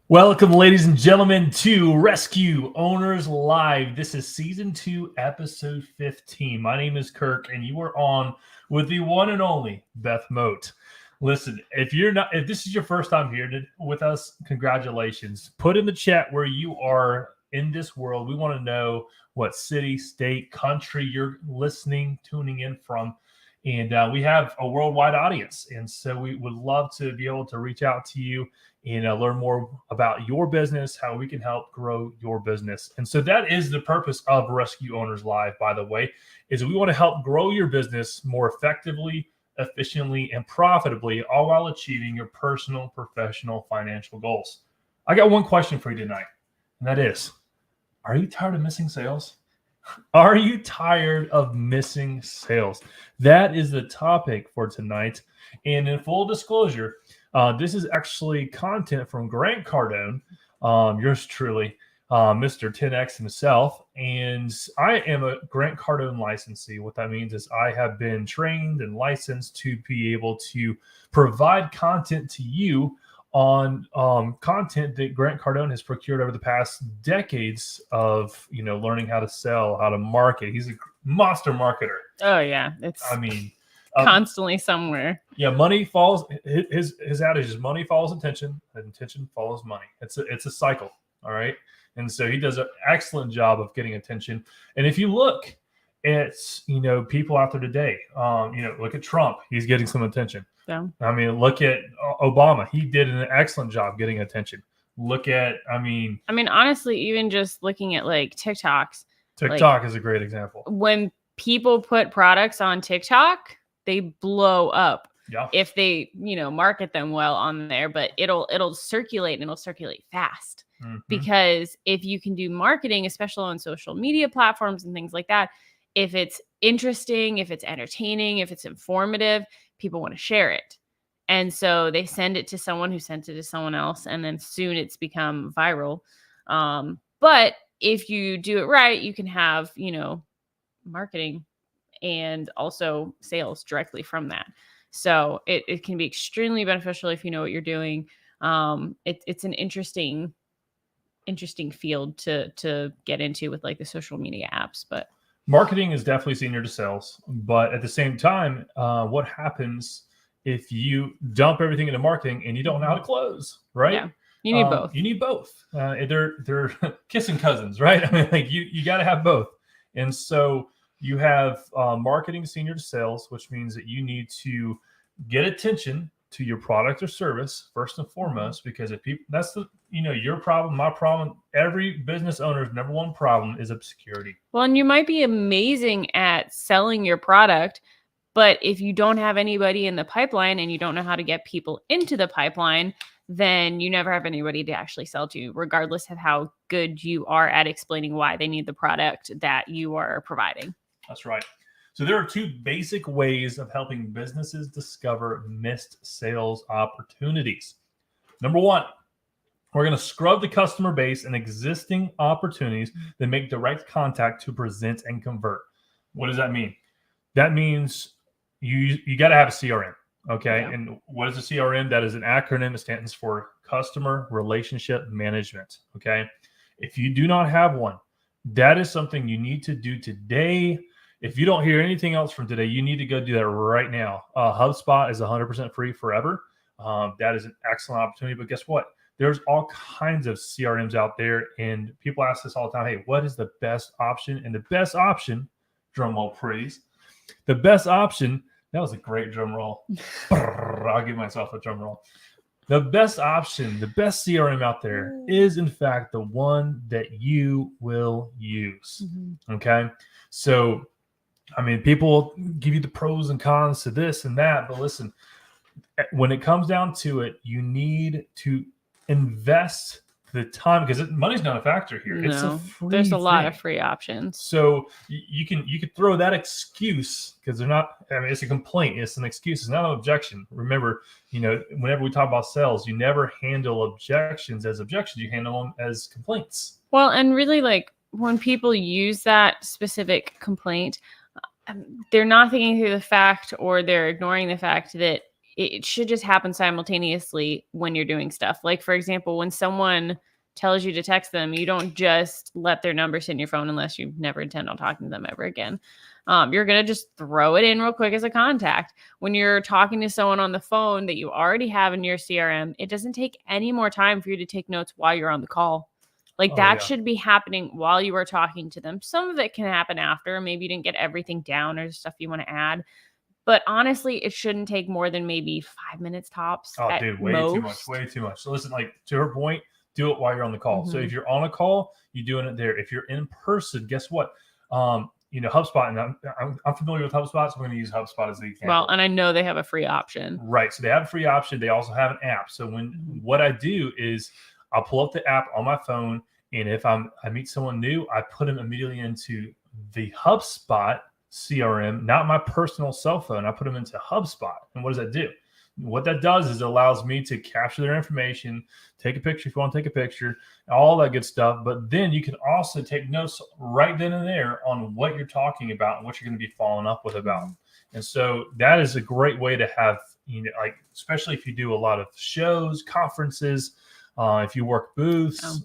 Welcome, ladies and gentlemen, to Rescue Owners Live. This is Season 2, Episode 15. My name is Kirk, and you are on with the one and only Beth Mote. Listen, if this is your first time here with us, congratulations. Put in the chat where you are in this world. We want to know what city, state, country you're listening, tuning in from. And we have a worldwide audience. And so we would love to be able to reach out to you and learn more about your business, how we can help grow your business. And so that is the purpose of Rescue Owners Live, by the way, is we want to help grow your business more effectively, efficiently, and profitably, all while achieving your personal, professional, financial goals. I got one question for you tonight, and that is, are you tired of missing sales? Are you tired of missing sales? That is the topic for tonight. And in full disclosure, this is actually content from Grant Cardone, yours truly, Mr. 10X himself. And I am a Grant Cardone licensee. What that means is I have been trained and licensed to be able to provide content to you on content that Grant Cardone has procured over the past decades of, learning how to sell, how to market. He's a monster marketer. Oh, yeah. Constantly somewhere. Yeah, money falls. His adage is money follows attention, and attention follows money. It's a cycle, all right. And so he does an excellent job of getting attention. And if you look at people out there today, look at Trump. He's getting some attention. Yeah. I mean, look at Obama. He did an excellent job getting attention. Look at, honestly, even just looking at like TikToks. TikTok is a great example. When people put products on TikTok, they blow up. Yeah. If they, market them well on there, but it'll circulate and it'll circulate fast. Mm-hmm. Because if you can do marketing, especially on social media platforms and things like that, if it's interesting, if it's entertaining, if it's informative, people want to share it. And so they send it to someone who sent it to someone else, and then soon it's become viral. But if you do it right, you can have, marketing and also sales directly from that. So it can be extremely beneficial if you know what you're doing. It's an interesting field to get into with like the social media apps. But marketing is definitely senior to sales. But at the same time, what happens if you dump everything into marketing and you don't know how to close, right? Yeah. You need both. You need both. They're kissing cousins, right? I mean, like you got to have both. And so you have marketing senior to sales, which means that you need to get attention to your product or service first and foremost, because if people, that's your problem, my problem, every business owner's number one problem is obscurity. Well, and you might be amazing at selling your product, but if you don't have anybody in the pipeline and you don't know how to get people into the pipeline, then you never have anybody to actually sell to, regardless of how good you are at explaining why they need the product that you are providing. That's right. So there are two basic ways of helping businesses discover missed sales opportunities. Number one, we're going to scrub the customer base and existing opportunities that make direct contact to present and convert. What does that mean? That means you got to have a CRM. Okay. Yeah. And what is a CRM? That is an acronym that stands for Customer Relationship Management. Okay. If you do not have one, that is something you need to do today. If you don't hear anything else from today, you need to go do that right now. HubSpot is 100% free forever. That is an excellent opportunity. But guess what? There's all kinds of CRMs out there, and people ask us all the time, hey, what is the best option? And the best option, drum roll please, the best option, that was a great drum roll. I'll give myself a drum roll. The best option, the best CRM out there is, in fact, the one that you will use. Okay? So, I mean, people give you the pros and cons to this and that, but listen, when it comes down to it, you need to invest the time, because money's not a factor here. No, it's a free there's a lot thing. of free options. So you could throw that excuse, because they're not, I mean, it's a complaint. It's an excuse. It's not an objection. Remember, whenever we talk about sales, you never handle objections as objections. You handle them as complaints. Well, and really, like, when people use that specific complaint, they're not thinking through the fact, or they're ignoring the fact that it should just happen simultaneously when you're doing stuff. Like, for example, when someone tells you to text them, you don't just let their number sit in your phone unless you never intend on talking to them ever again. You're going to just throw it in real quick as a contact. When you're talking to someone on the phone that you already have in your CRM, it doesn't take any more time for you to take notes while you're on the call. Like, that should be happening while you are talking to them. Some of it can happen after. Maybe you didn't get everything down or stuff you want to add. But honestly, it shouldn't take more than maybe 5 minutes tops. Oh, dude, way too much. So listen, like, to her point, do it while you're on the call. So if you're on a call, you're doing it there. If you're in person, guess what? HubSpot, and I'm familiar with HubSpot, so we're going to use HubSpot as the example. Well, and I know they have a free option. Right. So they have a free option. They also have an app. So what I do is I'll pull up the app on my phone, and if I meet someone new, I put them immediately into the HubSpot CRM, not my personal cell phone. I put them into HubSpot. And what does that do? What that does is it allows me to capture their information, take a picture if you want to take a picture, all that good stuff. But then you can also take notes right then and there on what you're talking about and what you're going to be following up with about. And so that is a great way to have, like, especially if you do a lot of shows, conferences, if you work booths,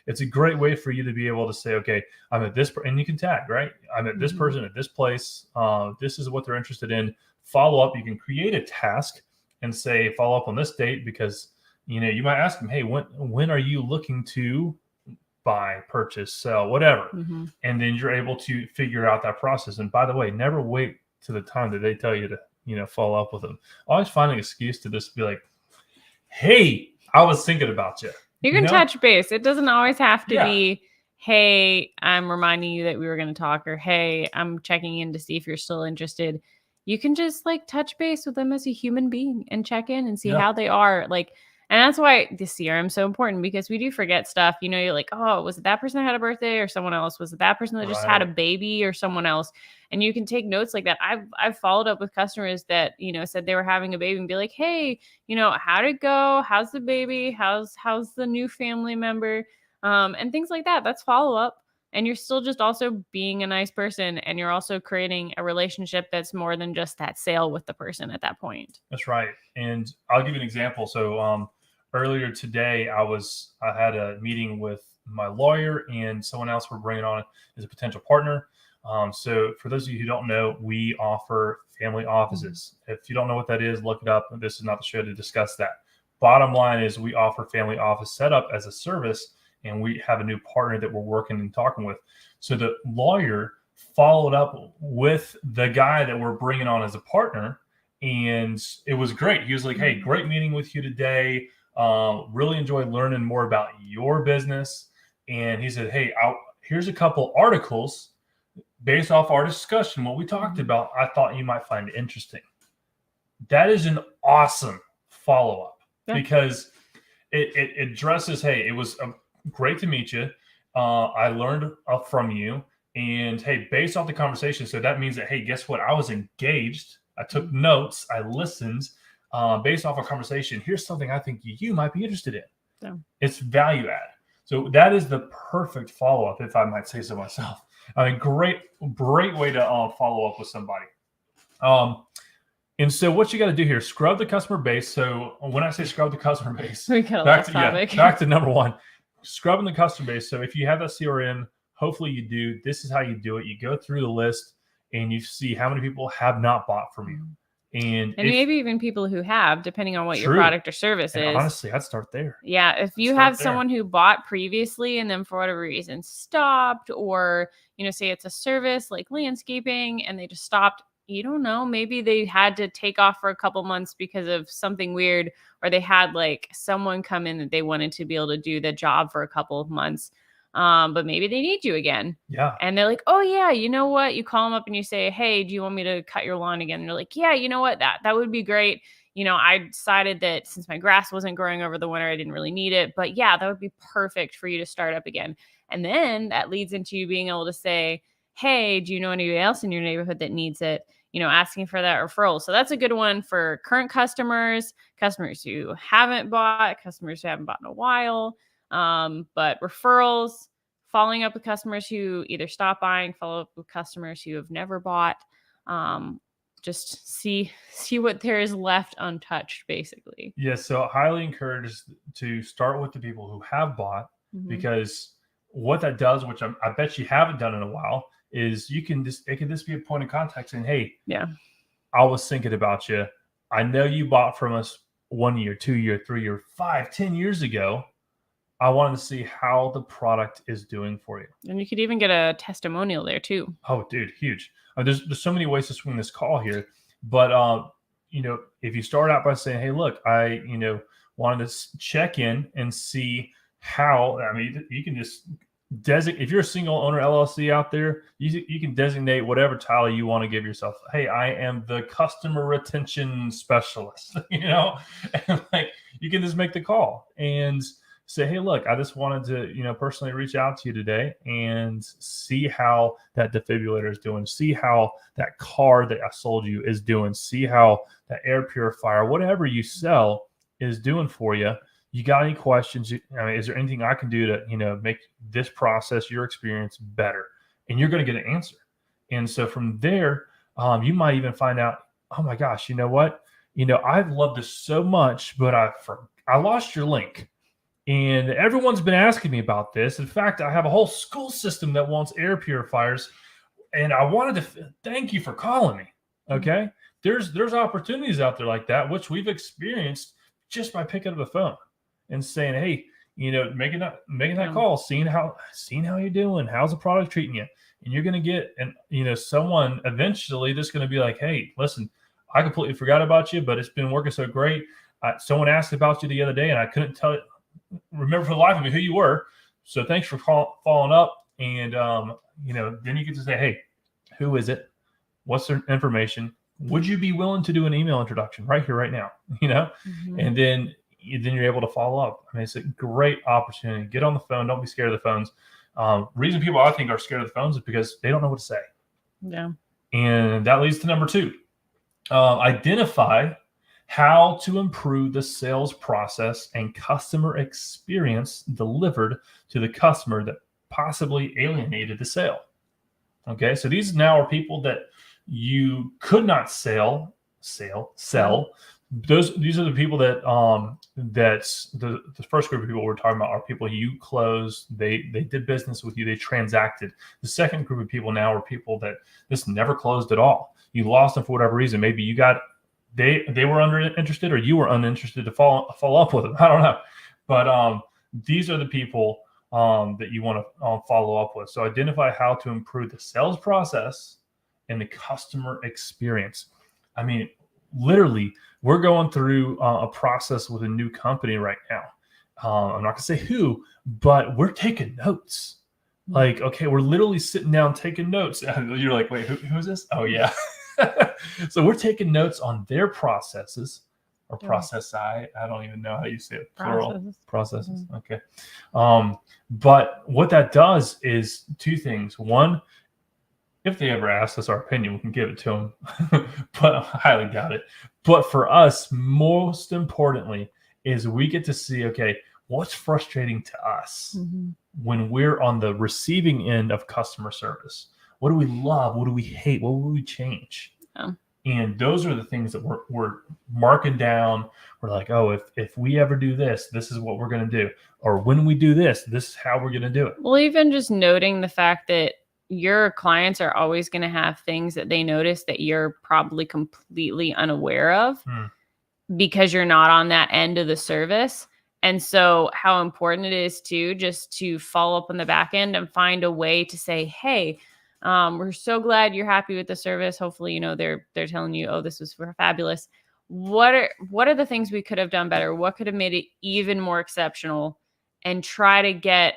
it's a great way for you to be able to say, okay, I'm at this, and you can tag, right? I'm at this person at this place. This is what they're interested in. Follow up. You can create a task and say, follow up on this date, because, you might ask them, hey, when are you looking to buy, purchase, sell, whatever? And then you're able to figure out that process. And by the way, never wait to the time that they tell you to, follow up with them. Always find an excuse to just be like, hey, I was thinking about you. You can touch base. It doesn't always have to be, hey, I'm reminding you that we were going to talk, or hey, I'm checking in to see if you're still interested. You can just, like, touch base with them as a human being and check in and see how they are. Like, and that's why the CRM is so important, because we do forget stuff. You're like, oh, was it that person that had a birthday or someone else? Was it that person that just had a baby or someone else? And you can take notes like that. I've followed up with customers that, said they were having a baby, and be like, hey, how'd it go? How's the baby? How's the new family member? And things like that. That's follow up. And you're still just also being a nice person, and you're also creating a relationship that's more than just that sale with the person at that point. That's right. And I'll give you an example. So earlier today, I had a meeting with my lawyer and someone else we're bringing on as a potential partner. So for those of you who don't know, we offer family offices. If you don't know what that is, look it up. This is not the show to discuss that. bottom line is we offer family office setup as a service, and we have a new partner that we're working and talking with. So the lawyer followed up with the guy that we're bringing on as a partner, and it was great. He was like, hey, great meeting with you today. Really enjoyed learning more about your business. And he said, hey, here's a couple articles based off our discussion, what we talked about, I thought you might find interesting. That is an awesome follow-up because it addresses, hey, it was great to meet you. I learned from you. And, hey, based off the conversation, so that means that, hey, guess what? I was engaged. I took notes. I listened. Based off a conversation, here's something I think you might be interested in. Yeah. It's value add. So that is the perfect follow-up, if I might say so myself. I mean, great way to follow up with somebody. And so what you got to do here, scrub the customer base. So when I say scrub the customer base, back to number one, scrubbing the customer base. So if you have that CRM, hopefully you do. This is how you do it. You go through the list and you see how many people have not bought from you. And maybe even people who have, depending on what your product or service is. Honestly, I'd start there. Yeah. If you have someone who bought previously and then for whatever reason stopped, or, say it's a service like landscaping and they just stopped, you don't know, maybe they had to take off for a couple months because of something weird, or they had like someone come in that they wanted to be able to do the job for a couple of months. But maybe they need you again. Yeah. And they're like, oh yeah, you know what? You call them up and you say, hey, do you want me to cut your lawn again? And they're like, yeah, you know what? That would be great. I decided that since my grass wasn't growing over the winter, I didn't really need it. But yeah, that would be perfect for you to start up again. And then that leads into you being able to say, hey, do you know anybody else in your neighborhood that needs it? Asking for that referral. So that's a good one for current customers who haven't bought, customers who haven't bought in a while. But referrals, following up with customers who either stop buying, follow up with customers who have never bought, just see what there is left untouched, basically. Yes. So highly encouraged to start with the people who have bought, because what that does, which I bet you haven't done in a while, is it can just be a point of contact saying, hey, I was thinking about you. I know you bought from us 1 year, 2 year, 3 year, 5, 10 years ago. I wanted to see how the product is doing for you. And you could even get a testimonial there too. Oh, dude, huge. There's so many ways to swing this call here. But, if you start out by saying, hey, look, I, wanted to check in and see how, you can just if you're a single owner LLC out there, you can designate whatever title you want to give yourself. Hey, I am the customer retention specialist, and like you can just make the call and say, hey, look, I just wanted to, personally reach out to you today and see how that defibrillator is doing, see how that car that I sold you is doing, see how that air purifier, whatever you sell is doing for you. You got any questions? Is there anything I can do to, make this process, your experience better? And you're going to get an answer. And so from there, you might even find out, oh my gosh, you know what? I've loved this so much, but I lost your link. And everyone's been asking me about this. In fact, I have a whole school system that wants air purifiers. And I wanted to thank you for calling me. Okay. There's opportunities out there like that, which we've experienced just by picking up the phone and saying, hey, making that call, seeing how you're doing, how's the product treating you, and you're going to get, someone eventually that's going to be like, hey, listen, I completely forgot about you, but it's been working so great. Someone asked about you the other day, and I couldn't remember for the life of me who you were. So thanks for following up, and then you get to say, hey, who is it? What's their information? Would you be willing to do an email introduction right here, right now? And then you're able to follow up. It's a great opportunity. Get on the phone. Don't be scared of the phones. Reason people I think are scared of the phones is because they don't know what to say. Yeah. And that leads to number 2. Identify how to improve the sales process and customer experience delivered to the customer that possibly alienated the sale. Okay. So these now are people that you could not sell. These are the people that that's the first group of people we're talking about are people you closed, they did business with you, they transacted. The second group of people now are people that this never closed at all. You lost them for whatever reason. Maybe you got they were interested, or you were uninterested to follow up with them. I don't know, but these are the people that you want to follow up with. So identify how to improve the sales process and the customer experience. I mean, literally, we're going through a process with a new company right now. I'm not gonna say who, but we're taking notes. Like, okay, we're literally sitting down taking notes. And you're like, wait, who is this? Oh yeah. So we're taking notes on their processes, or process. I don't even know how you say it. Plural processes. Okay. But what that does is two things. One, if they ever ask us our opinion, we can give it to them, but I highly doubt it. But for us, most importantly, is we get to see, okay, what's frustrating to us when we're on the receiving end of customer service? What do we love? What do we hate? What will we change? Yeah. And those are the things that we're marking down. We're like, oh, if we ever do this, this is what we're going to do. Or when we do this, this is how we're going to do it. Well, even just noting the fact that your clients are always going to have things that they notice that you're probably completely unaware of because you're not on that end of the service. And so how important it is just to follow up on the back end and find a way to say, hey, we're so glad you're happy with the service. Hopefully, they're telling you, oh, this was fabulous. What are the things we could have done better? What could have made it even more exceptional? And try to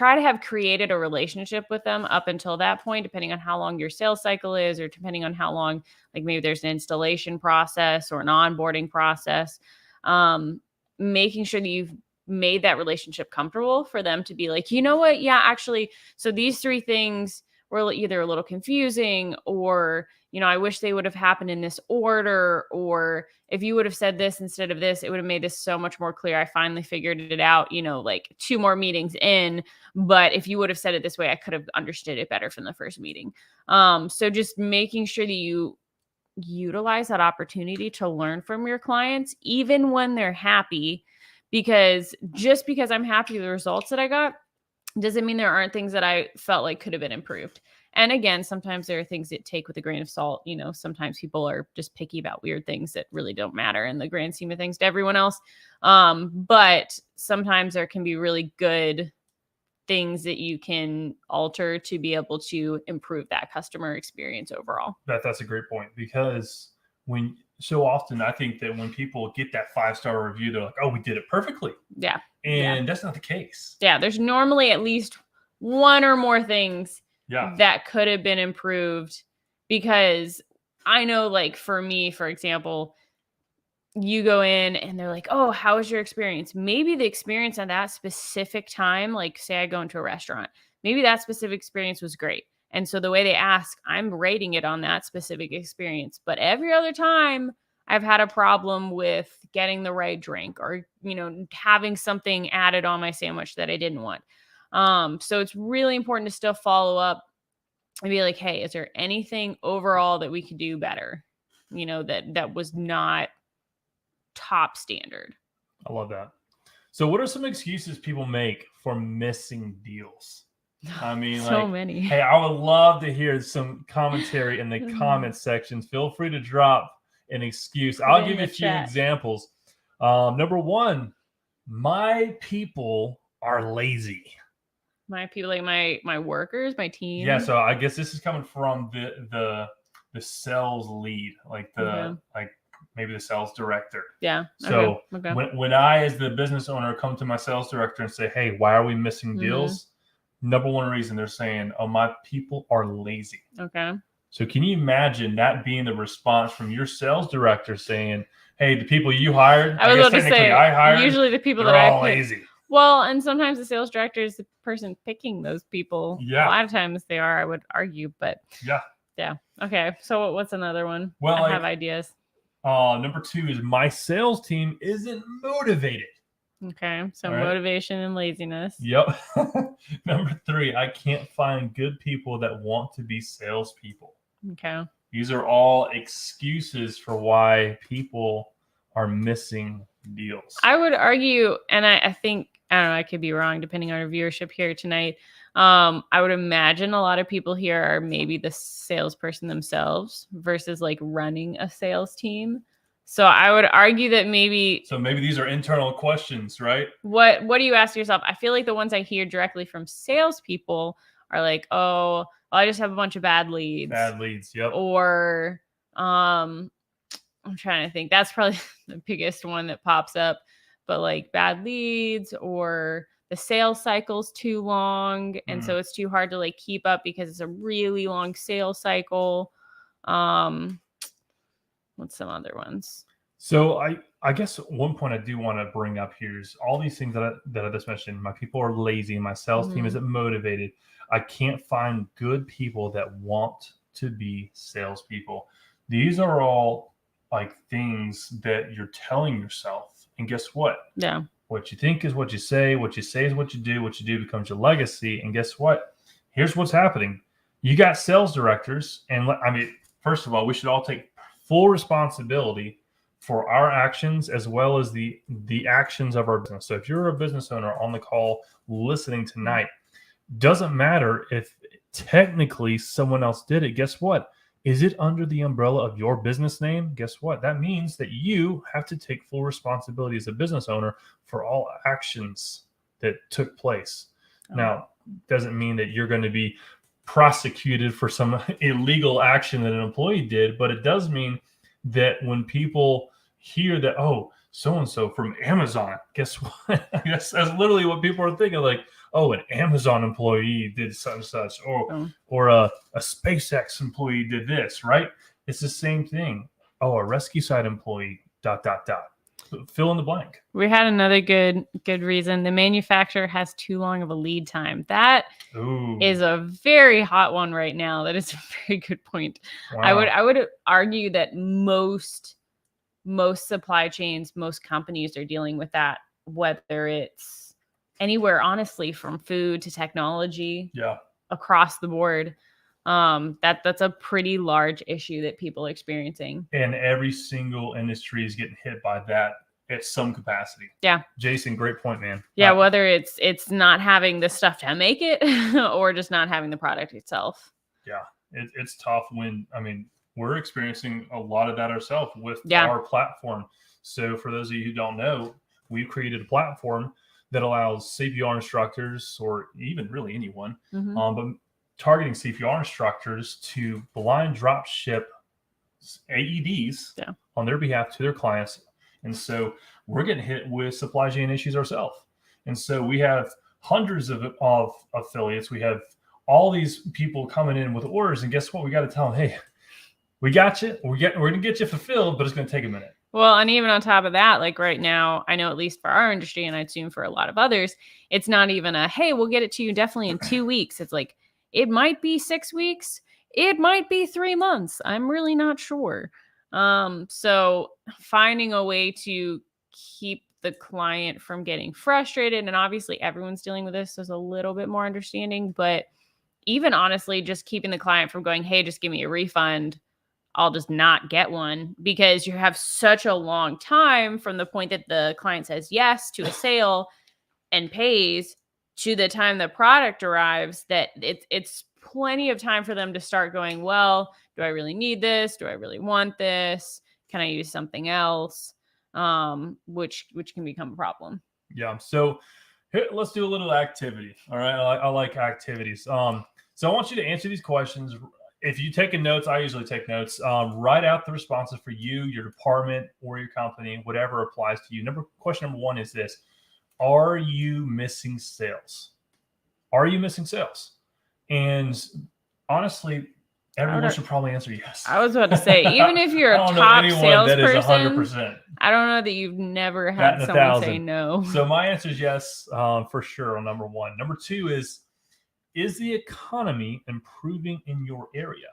have created a relationship with them up until that point, depending on how long your sales cycle is, or depending on how long, like maybe there's an installation process or an onboarding process. Making sure that you've made that relationship comfortable for them to be like, you know what? Yeah, actually, so these three things were either a little confusing, or, I wish they would have happened in this order, or if you would have said this instead of this, it would have made this so much more clear. I finally figured it out, like 2 more meetings in, but if you would have said it this way, I could have understood it better from the first meeting. So just making sure that you utilize that opportunity to learn from your clients, even when they're happy, because just because I'm happy with the results that I got doesn't mean there aren't things that I felt like could have been improved. And again, sometimes there are things that take with a grain of salt. Sometimes people are just picky about weird things that really don't matter in the grand scheme of things to everyone else. But sometimes there can be really good things that you can alter to be able to improve that customer experience overall. That's a great point, because so often I think that when people get that 5-star review, they're like, oh, we did it perfectly. Yeah. And that's not the case. Yeah. There's normally at least one or more things that could have been improved, because I know, like for me, for example, you go in and they're like, oh, how was your experience? Maybe the experience at that specific time, like say I go into a restaurant, maybe that specific experience was great. And so the way they ask, I'm rating it on that specific experience. But every other time I've had a problem with getting the right drink, or, having something added on my sandwich that I didn't want. So it's really important to still follow up and be like, hey, is there anything overall that we could do better? That was not top standard. I love that. So what are some excuses people make for missing deals? I mean, so many. Hey, I would love to hear some commentary in the comment section. Feel free to drop an excuse. I'll give you a few examples. Number one, my people are lazy. My people, like my workers, my team. Yeah, so I guess this is coming from the sales lead, like maybe the sales director. Yeah. So when I, as the business owner, come to my sales director and say, hey, why are we missing deals? Number one reason, they're saying, oh, my people are lazy. Okay. So can you imagine that being the response from your sales director saying, hey, the people you hired, I was about to say, I hired, usually the people that I all lazy. Well, and sometimes the sales director is the person picking those people. Yeah. A lot of times they are, I would argue, but yeah. Okay. So what's another one? Well, I have ideas. Number two is my sales team isn't motivated. Okay. So motivation and laziness. Yep. Number three, I can't find good people that want to be salespeople. Okay. These are all excuses for why people are missing deals. I would argue, and I think, I don't know, I could be wrong depending on our viewership here tonight. I would imagine a lot of people here are maybe the salesperson themselves versus like running a sales team. So I would argue that maybe. So maybe these are internal questions, right? What do you ask yourself? I feel like the ones I hear directly from salespeople are like, oh, I just have a bunch of bad leads. Bad leads, yep. Or I'm trying to think. That's probably the biggest one that pops up. But like bad leads, or the sales cycle's too long, and so it's too hard to like keep up because it's a really long sales cycle. What's some other ones? So I guess one point I do want to bring up here is all these things that I just mentioned. My people are lazy. My sales team isn't motivated. I can't find good people that want to be salespeople. These are all like things that you're telling yourself. And guess what? Yeah. What you think is what you say. What you say is what you do becomes your legacy. And guess what? Here's what's happening. You got sales directors. And I mean, first of all, we should all take full responsibility for our actions as well as the actions of our business. So if you're a business owner on the call listening tonight, doesn't matter if technically someone else did it. Guess what? Is it under the umbrella of your business name? Guess what? That means that you have to take full responsibility as a business owner for all actions that took place. Now, doesn't mean that you're going to be prosecuted for some illegal action that an employee did, but it does mean that when people hear that, oh, so-and-so from Amazon, guess what? That's literally what people are thinking, like, oh, an Amazon employee did such and such, or a SpaceX employee did this, right? It's the same thing. Oh, a rescue site employee, ... Fill in the blank. We had another good reason. The manufacturer has too long of a lead time. That is a very hot one right now. That is a very good point. Wow. I would argue that most supply chains, most companies are dealing with that, whether it's anywhere, honestly, from food to technology, across the board. That's a pretty large issue that people are experiencing. And every single industry is getting hit by that at some capacity. Yeah. Jason, great point, man. Yeah, whether it's not having the stuff to make it or just not having the product itself. Yeah, it's tough when, I mean, we're experiencing a lot of that ourselves with our platform. So for those of you who don't know, we've created a platform that allows CPR instructors, or even really anyone, but targeting CPR instructors to blind drop ship AEDs on their behalf to their clients. And so we're getting hit with supply chain issues ourselves. And so we have hundreds of affiliates. We have all these people coming in with orders. And guess what? We got to tell them, hey, we got you. We're going to get you fulfilled, but it's going to take a minute. Well, and even on top of that, like right now, I know at least for our industry, and I assume for a lot of others, it's not even a, hey, we'll get it to you definitely in 2 weeks. It's like, it might be 6 weeks. It might be 3 months. I'm really not sure. So finding a way to keep the client from getting frustrated, and obviously everyone's dealing with this, so there's a little bit more understanding, but even honestly, just keeping the client from going, hey, just give me a refund. I'll just not get one, because you have such a long time from the point that the client says yes to a sale and pays to the time the product arrives, that it's plenty of time for them to start going, well, do I really need this? Do I really want this? Can I use something else? Which can become a problem. Yeah. So here, let's do a little activity. All right. I like activities. So I want you to answer these questions. If you're taking notes, I usually take notes. Write out the responses for you, your department, or your company, whatever applies to you. Question number 1 is this: are you missing sales? Are you missing sales? And honestly, everyone should probably answer yes. I was about to say, even if you're a top salesperson, I don't know that you've never had someone say no. So my answer is yes, for sure, on number 1. Number 2 is the economy improving in your area?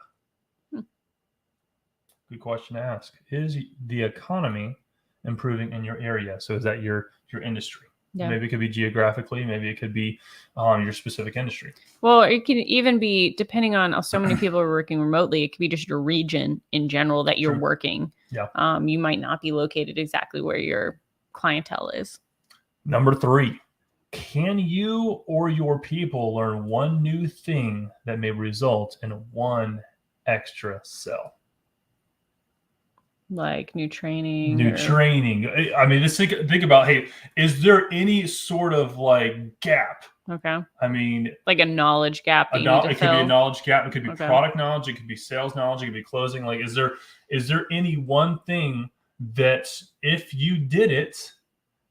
Good question to ask. Is the economy improving in your area? So is that your industry? Yeah. Maybe it could be geographically. Maybe it could be your specific industry. Well, it can even be, depending on so many people are working remotely, it could be just your region in general that you're working. Yeah. You might not be located exactly where your clientele is. Number 3, can you or your people learn one new thing that may result in one extra sale? Like new training. Training. I mean, just think about, hey, is there any sort of like gap? Okay. I mean, like a knowledge gap that you need to it fill. could be a knowledge gap. It could be Okay. product knowledge. It could be sales knowledge. It could be closing. Like, is there any one thing that if you did it,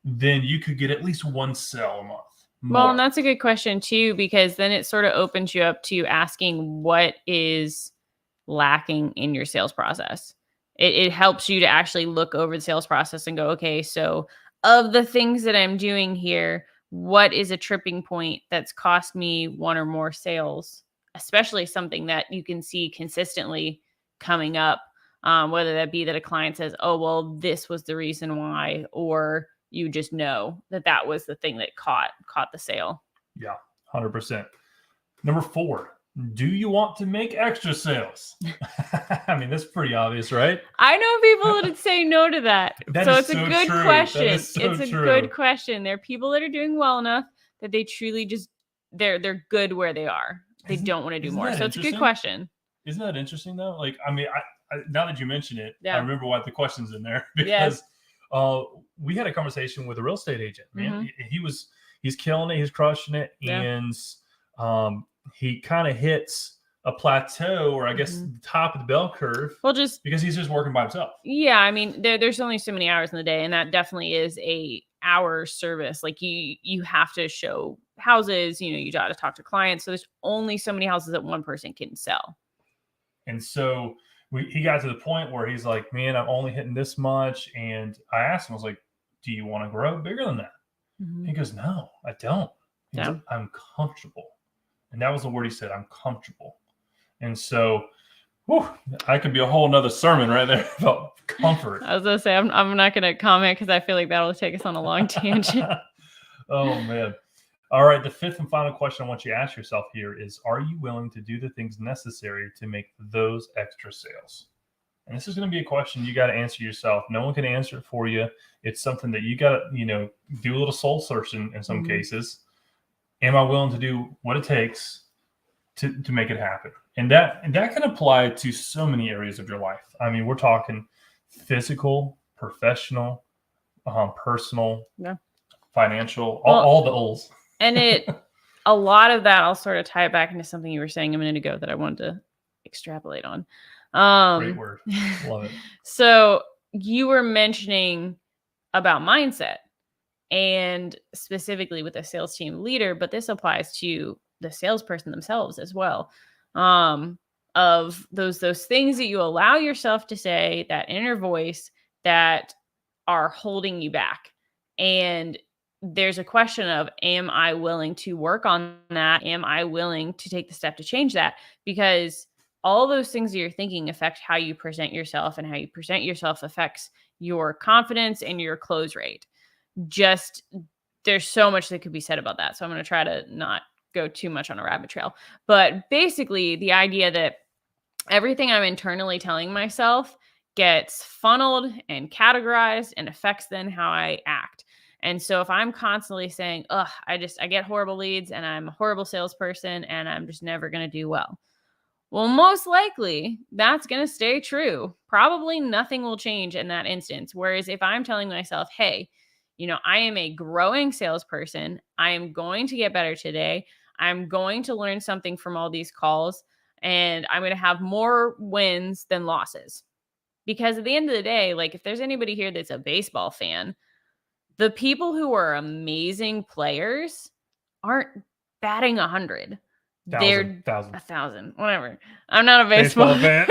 then you could get at least one sale a month? More? Well, and that's a good question too, because then it sort of opens you up to asking what is lacking in your sales process. It helps you to actually look over the sales process and go, okay, so of the things that I'm doing here, what is a tripping point that's cost me one or more sales, especially something that you can see consistently coming up, whether that be that a client says, oh, well, this was the reason why, or you just know that was the thing that caught the sale. Yeah, 100%. Number 4. Do you want to make extra sales? I mean, that's pretty obvious, right? I know people that would say no to that. So it's a good question. It's a good question. There are people that are doing well enough that they truly just they're good where they are. They don't want to do more. So it's a good question. Isn't that interesting though? Like, I mean, I now that you mention it, yeah. I remember why the question's in there because we had a conversation with a real estate agent. Man, he's killing it. He's crushing it, and he kind of hits a plateau, or I guess the top of the bell curve. Well, just because he's just working by himself. Yeah, I mean, there's only so many hours in the day, and that definitely is a hour service. Like you have to show houses, you got to talk to clients. So there's only so many houses that one person can sell. And so he got to the point where he's like, man, I'm only hitting this much. And I asked him, I was like, do you want to grow bigger than that? He goes, no, I don't. He goes, I'm comfortable. And that was the word he said, I'm comfortable. And so, I could be a whole nother sermon right there about comfort. I was going to say, I'm not going to comment because I feel like that'll take us on a long tangent. Oh, man. All right. The 5th and final question I want you to ask yourself here is, are you willing to do the things necessary to make those extra sales? And this is going to be a question you got to answer yourself. No one can answer it for you. It's something that you got to, do a little soul searching in some cases. Am I willing to do what it takes to make it happen? And that can apply to so many areas of your life. I mean, we're talking physical, professional, personal, financial, all the O's. And a lot of that, I'll sort of tie it back into something you were saying a minute ago that I wanted to extrapolate on. Great word. Love it. So you were mentioning about mindset, and specifically with a sales team leader, but this applies to the salesperson themselves as well. Of those things that you allow yourself to say, that inner voice that are holding you back. And there's a question of, am I willing to work on that? Am I willing to take the step to change that? Because all those things that you're thinking affect how you present yourself, and how you present yourself affects your confidence and your close rate. Just, there's so much that could be said about that. So I'm going to try to not go too much on a rabbit trail. But basically, the idea that everything I'm internally telling myself gets funneled and categorized and affects then how I act. And so if I'm constantly saying, I get horrible leads and I'm a horrible salesperson and I'm just never going to do well. Well, most likely that's going to stay true. Probably nothing will change in that instance. Whereas if I'm telling myself, hey, I am a growing salesperson. I am going to get better today. I'm going to learn something from all these calls, and I'm going to have more wins than losses. Because at the end of the day, like, if there's anybody here that's a baseball fan, the people who are amazing players aren't batting 100. They're 1,000, whatever. I'm not a baseball fan.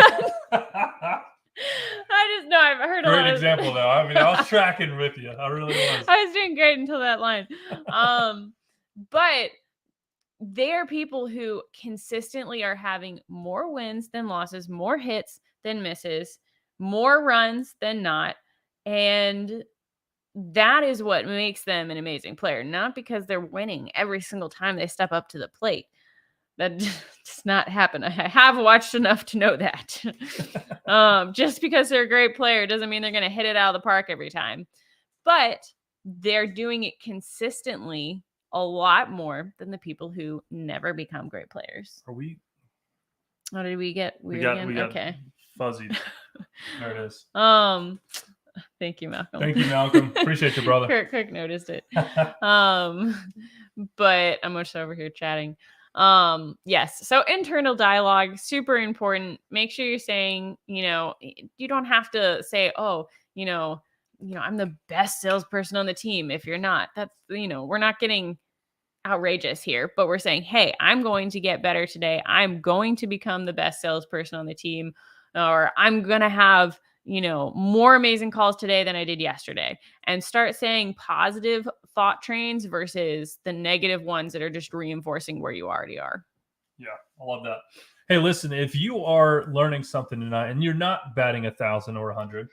I just know I've heard a lot. Great example, though. I mean, I was tracking with you. I really was. I was doing great until that line. But they're people who consistently are having more wins than losses, more hits than misses, more runs than not. And that is what makes them an amazing player. Not because they're winning every single time they step up to the plate. That does not happen. I have watched enough to know that. Just because they're a great player doesn't mean they're going to hit it out of the park every time. But they're doing it consistently a lot more than the people who never become great players. Are we? What did we get? We got okay. fuzzy. There it is. Thank you, Malcolm. Thank you, Malcolm. Appreciate you, brother. Kirk noticed it. But I'm just over here chatting. Yes. So internal dialogue, super important. Make sure you're saying, you don't have to say, oh, I'm the best salesperson on the team. If you're not, that's, we're not getting outrageous here, but we're saying, hey, I'm going to get better today. I'm going to become the best salesperson on the team, or I'm going to have, more amazing calls today than I did yesterday, and start saying positive thought trains versus the negative ones that are just reinforcing where you already are. Yeah, I love that. Hey, listen, if you are learning something tonight and you're not batting 1,000 or 100,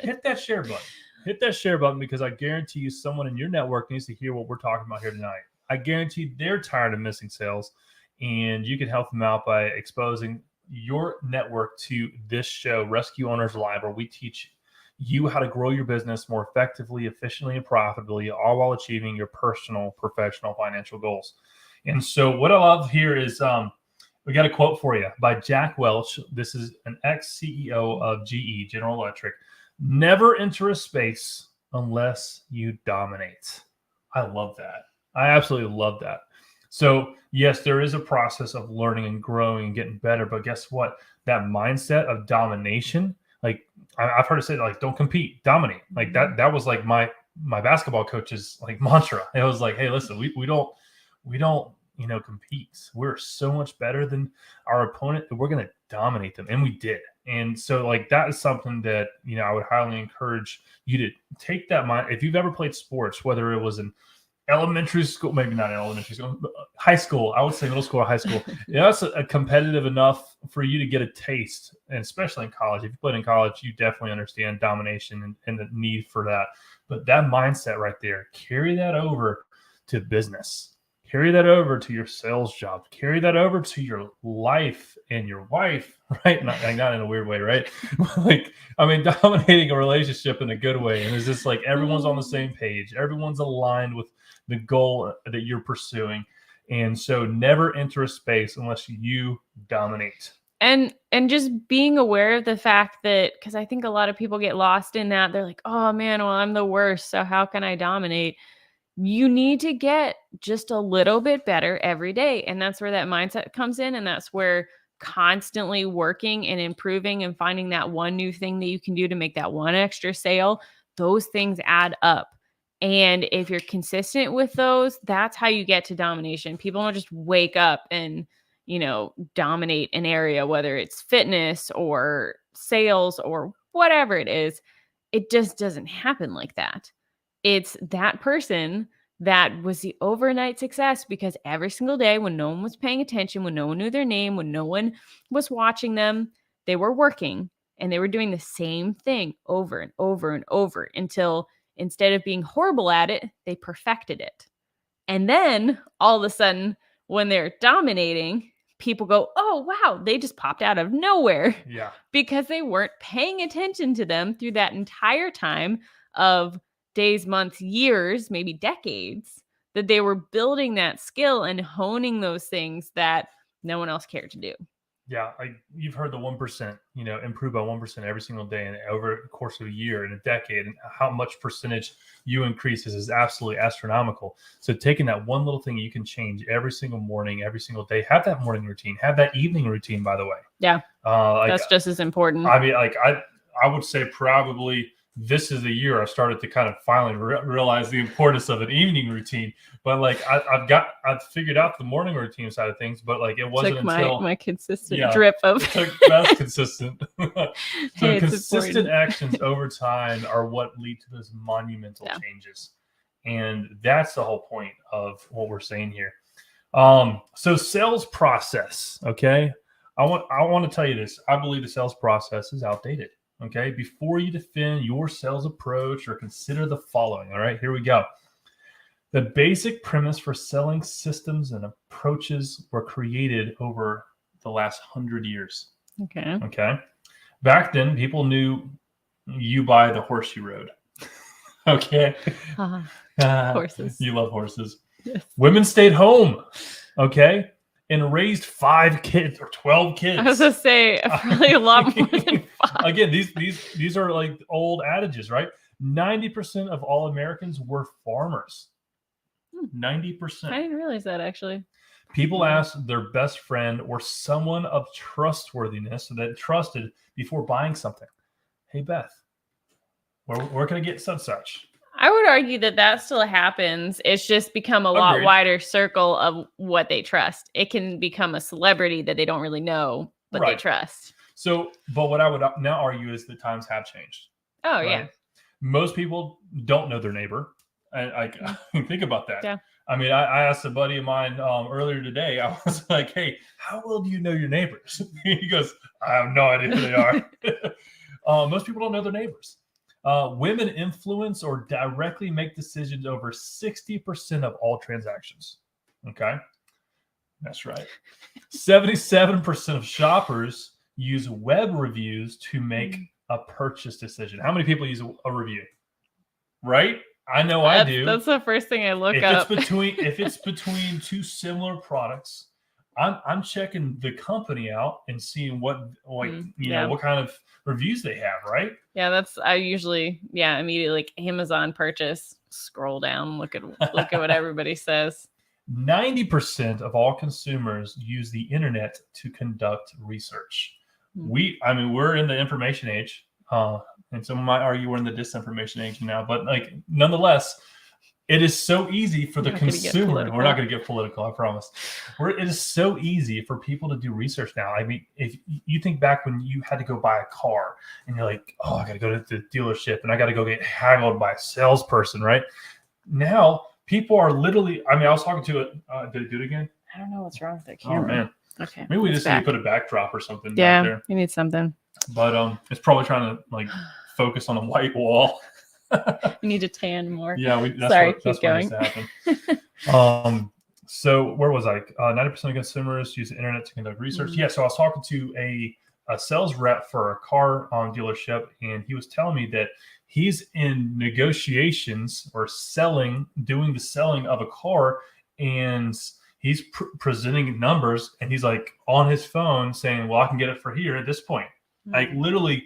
hit that share button. Hit that share button, because I guarantee you someone in your network needs to hear what we're talking about here tonight. I guarantee they're tired of missing sales, and you can help them out by exposing your network to this show, Rescue Owners Live, where we teach you how to grow your business more effectively, efficiently, and profitably, all while achieving your personal, professional, financial goals. And so what I love here is we got a quote for you by Jack Welch. This is an ex-CEO of GE, General Electric. Never enter a space unless you dominate. I love that. I absolutely love that. So yes, there is a process of learning and growing and getting better, but guess what? That mindset of domination, like I've heard it say, like, don't compete, dominate. Like that was like my basketball coach's like mantra. It was like, hey, listen, we don't compete. We're so much better than our opponent that we're going to dominate them. And we did. And so like, that is something that, I would highly encourage you to take that mind. If you've ever played sports, whether it was in elementary school, maybe not in elementary school, high school, I would say middle school or high school. That's a competitive enough for you to get a taste. And especially in college, if you played in college, you definitely understand domination and the need for that. But that mindset right there, carry that over to business. Carry that over to your sales job. Carry that over to your life and your wife, right? Not in a weird way, right? Dominating a relationship in a good way. And it's just like everyone's on the same page. Everyone's aligned with the goal that you're pursuing. And so never enter a space unless you dominate. And just being aware of the fact that, because I think a lot of people get lost in that. They're like, oh man, well, I'm the worst, so how can I dominate? You need to get just a little bit better every day. And that's where that mindset comes in. And that's where constantly working and improving and finding that one new thing that you can do to make that one extra sale, those things add up. And if you're consistent with those, that's how you get to domination. People don't just wake up and, dominate an area, whether it's fitness or sales or whatever it is. It just doesn't happen like that. It's that person that was the overnight success because every single day when no one was paying attention, when no one knew their name, when no one was watching them, they were working and they were doing the same thing over and over and over until instead of being horrible at it, they perfected it. And then all of a sudden, when they're dominating, people go, oh, wow, they just popped out of nowhere. Yeah. Because they weren't paying attention to them through that entire time of days, months, years, maybe decades, that they were building that skill and honing those things that no one else cared to do. Yeah, you've heard the 1%, improve by 1% every single day, and over the course of a year and a decade, and how much percentage you increases is absolutely astronomical. So taking that one little thing you can change every single morning, every single day, have that morning routine, have that evening routine, by the way. Yeah, that's just as important. I would say probably this is the year I started to kind of finally realize the importance of an evening routine. But I've figured out the morning routine side of things, but it wasn't until my consistent drip of that's consistent. So consistent actions over time are what lead to those monumental changes. And that's the whole point of what we're saying here. So sales process, okay? I want to tell you this. I believe the sales process is outdated. Okay, before you defend your sales approach or consider the following. All right, here we go. The basic premise for selling systems and approaches were created over the last 100 years. Okay. Back then, people knew you by the horse you rode. Okay. Horses. You love horses. Yes. Women stayed home. Okay. and raised 5 kids or 12 kids. I was gonna say probably a lot more than 5. Again, these are like old adages, right? 90% of all Americans were farmers. 90%. I didn't realize that, actually. People ask their best friend or someone of trustworthiness that trusted before buying something. Hey, Beth, where can I get such? I would argue that still happens. It's just become a lot wider circle of what they trust. It can become a celebrity that they don't really know, but they trust. So, but what I would now argue is the times have changed. Oh, yeah. Most people don't know their neighbor. I think about that. Yeah. I mean, I asked a buddy of mine earlier today. I was like, "Hey, how well do you know your neighbors?" He goes, "I have no idea who they are." Most people don't know their neighbors. Women influence or directly make decisions over 60% of all transactions. Okay, that's right. 77% of shoppers use web reviews to make a purchase decision. How many people use a review? Right? I know I do. That's the first thing I look up. If it's between two similar products, I'm checking the company out and seeing what what kind of reviews they have, right? Yeah, I usually immediately like Amazon purchase, scroll down, look at what everybody says. 90% of all consumers use the internet to conduct research. We're in the information age. And someone might argue we're in the disinformation age now, but like nonetheless, it is so easy for the consumer. We're not going to get political, I promise. It is so easy for people to do research now. I mean, if you think back when you had to go buy a car and you're like, oh, I got to go to the dealership and I got to go get haggled by a salesperson, right? Now, people are literally, I was talking to it. Did it do it again? I don't know what's wrong with that camera. Oh, man. Okay. Maybe we just need to put a backdrop or something. Yeah, back there. You need something. But it's probably trying to like focus on a white wall. You need to tan more. Yeah, keep going. So where was I? 90% of consumers use the internet to conduct research. Yeah, so I was talking to a sales rep for a car dealership, and he was telling me that he's in negotiations or doing the selling of a car, and he's presenting numbers, and he's like on his phone saying, well, I can get it for here at this point. Like literally,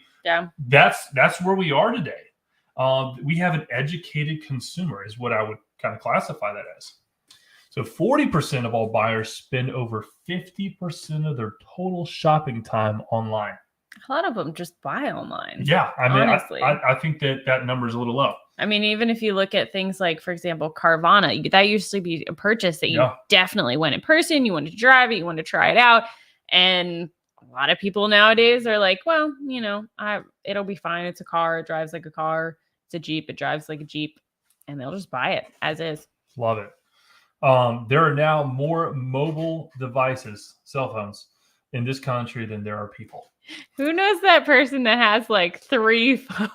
that's where we are today. We have an educated consumer is what I would kind of classify that as. So 40% of all buyers spend over 50% of their total shopping time online. A lot of them just buy online. Yeah, honestly. I think that number is a little low. I mean, even if you look at things like, for example, Carvana, that used to be a purchase that you definitely went in person. You wanted to drive it, you wanted to try it out, and a lot of people nowadays are like, well, it'll be fine. It's a car. It drives like a car. It's a Jeep. It drives like a Jeep. And they'll just buy it as is. Love it. There are now more mobile devices, cell phones, in this country than there are people. Who knows that person that has like 3 phones?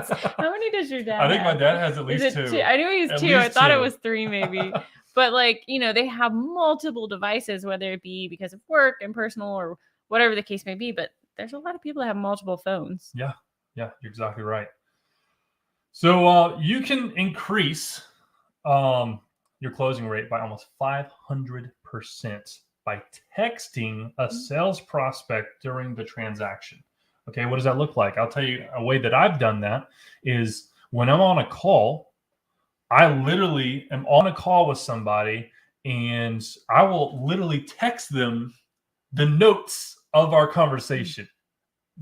How many does your dad have? I think my dad has at least 2. I knew he was 2. I thought it was 3 maybe. But like, they have multiple devices, whether it be because of work and personal or whatever the case may be, but there's a lot of people that have multiple phones. Yeah, you're exactly right. So you can increase your closing rate by almost 500% by texting a sales prospect during the transaction. Okay, what does that look like? I'll tell you a way that I've done that is when I'm on a call, I literally am on a call with somebody and I will literally text them the notes of our conversation.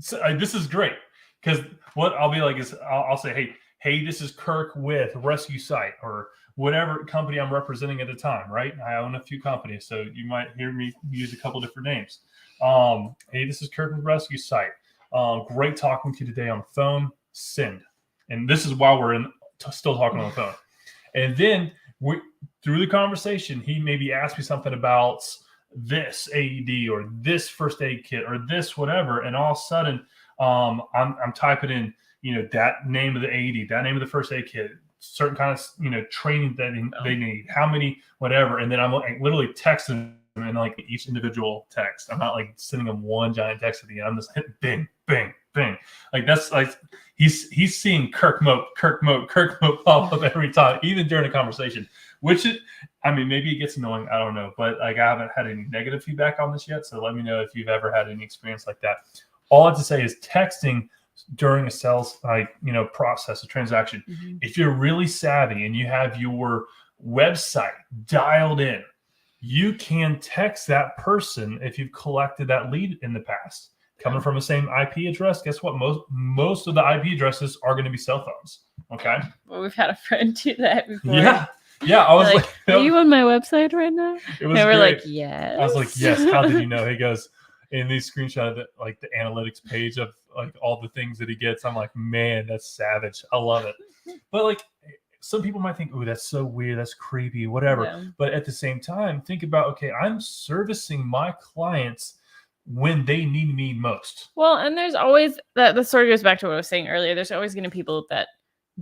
So, this is great because what I'll be like is I'll say, hey, this is Kirk with Rescue Site or whatever company I'm representing at the time, right? I own a few companies, so you might hear me use a couple different names. Hey, this is Kirk with Rescue Site. Great talking to you today on the phone. Send. And this is while we're still talking on the phone. And then through the conversation, he maybe asked me something about this AED or this first aid kit or this whatever, and all of a sudden I'm typing in that name of the AED, that name of the first aid kit, certain kind of training that they need, how many whatever, and then I'm literally texting them in like each individual text. I'm not like sending them one giant text at the end. I'm just hitting bing, bing, bing. Like that's like he's seeing Kirk Mote pop up every time, even during a conversation. Which is, I mean, maybe it gets annoying. I don't know, but like I haven't had any negative feedback on this yet. So let me know if you've ever had any experience like that. All I have to say is texting during a sales process, a transaction. Mm-hmm. If you're really savvy and you have your website dialed in, you can text that person if you've collected that lead in the past. Coming from the same IP address, guess what? Most of the IP addresses are going to be cell phones. Okay. Well, we've had a friend do that before. Yeah. I was like, are you on my website right now? It was and we're great. like, yes. I was like, yes. How did you know? He goes, in these screenshots of the analytics page of like all the things that he gets. I'm like, man, that's savage. I love it. But like, some people might think, oh, that's so weird, that's creepy, whatever. Yeah. But at the same time, think about, okay, I'm servicing my clients when they need me most. Well, and there's always that. The sort of goes back to what I was saying earlier. There's always going to be people that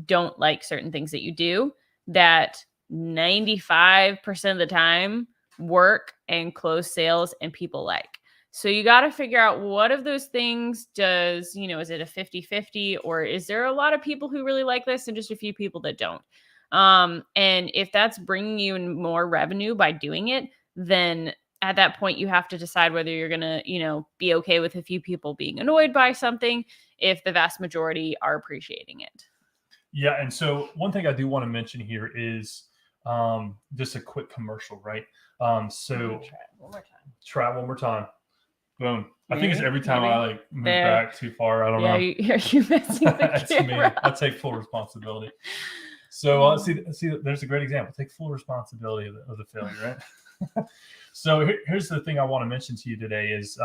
don't like certain things that you do that 95% of the time work and close sales and people like. So you got to figure out what of those things does, is it a 50-50 or is there a lot of people who really like this and just a few people that don't? And if that's bringing you more revenue by doing it, then at that point you have to decide whether you're going to, be okay with a few people being annoyed by something if the vast majority are appreciating it. Yeah. And so one thing I do want to mention here is just a quick commercial, right? So try it one more time. Boom. I think it's every time I like move back too far. I don't know. Are you messing the That's camera? me. I take full responsibility. So see, there's a great example. Take full responsibility of the failure, right? So here's the thing I want to mention to you today is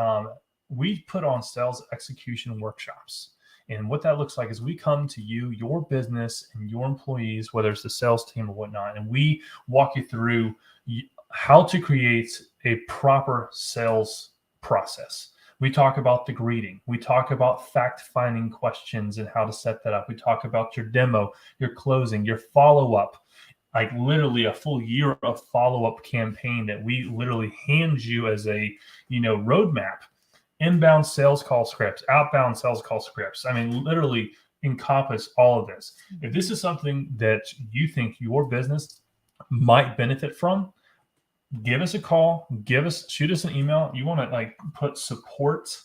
we put on sales execution workshops. And what that looks like is we come to you, your business, and your employees, whether it's the sales team or whatnot, and we walk you through how to create a proper sales process. We talk about the greeting. We talk about fact-finding questions and how to set that up. We talk about your demo, your closing, your follow-up, like literally a full year of follow-up campaign that we literally hand you as a, roadmap. Inbound sales call scripts, outbound sales call scripts. I mean, literally encompass all of this. If this is something that you think your business might benefit from, give us a call, shoot us an email. You want to put support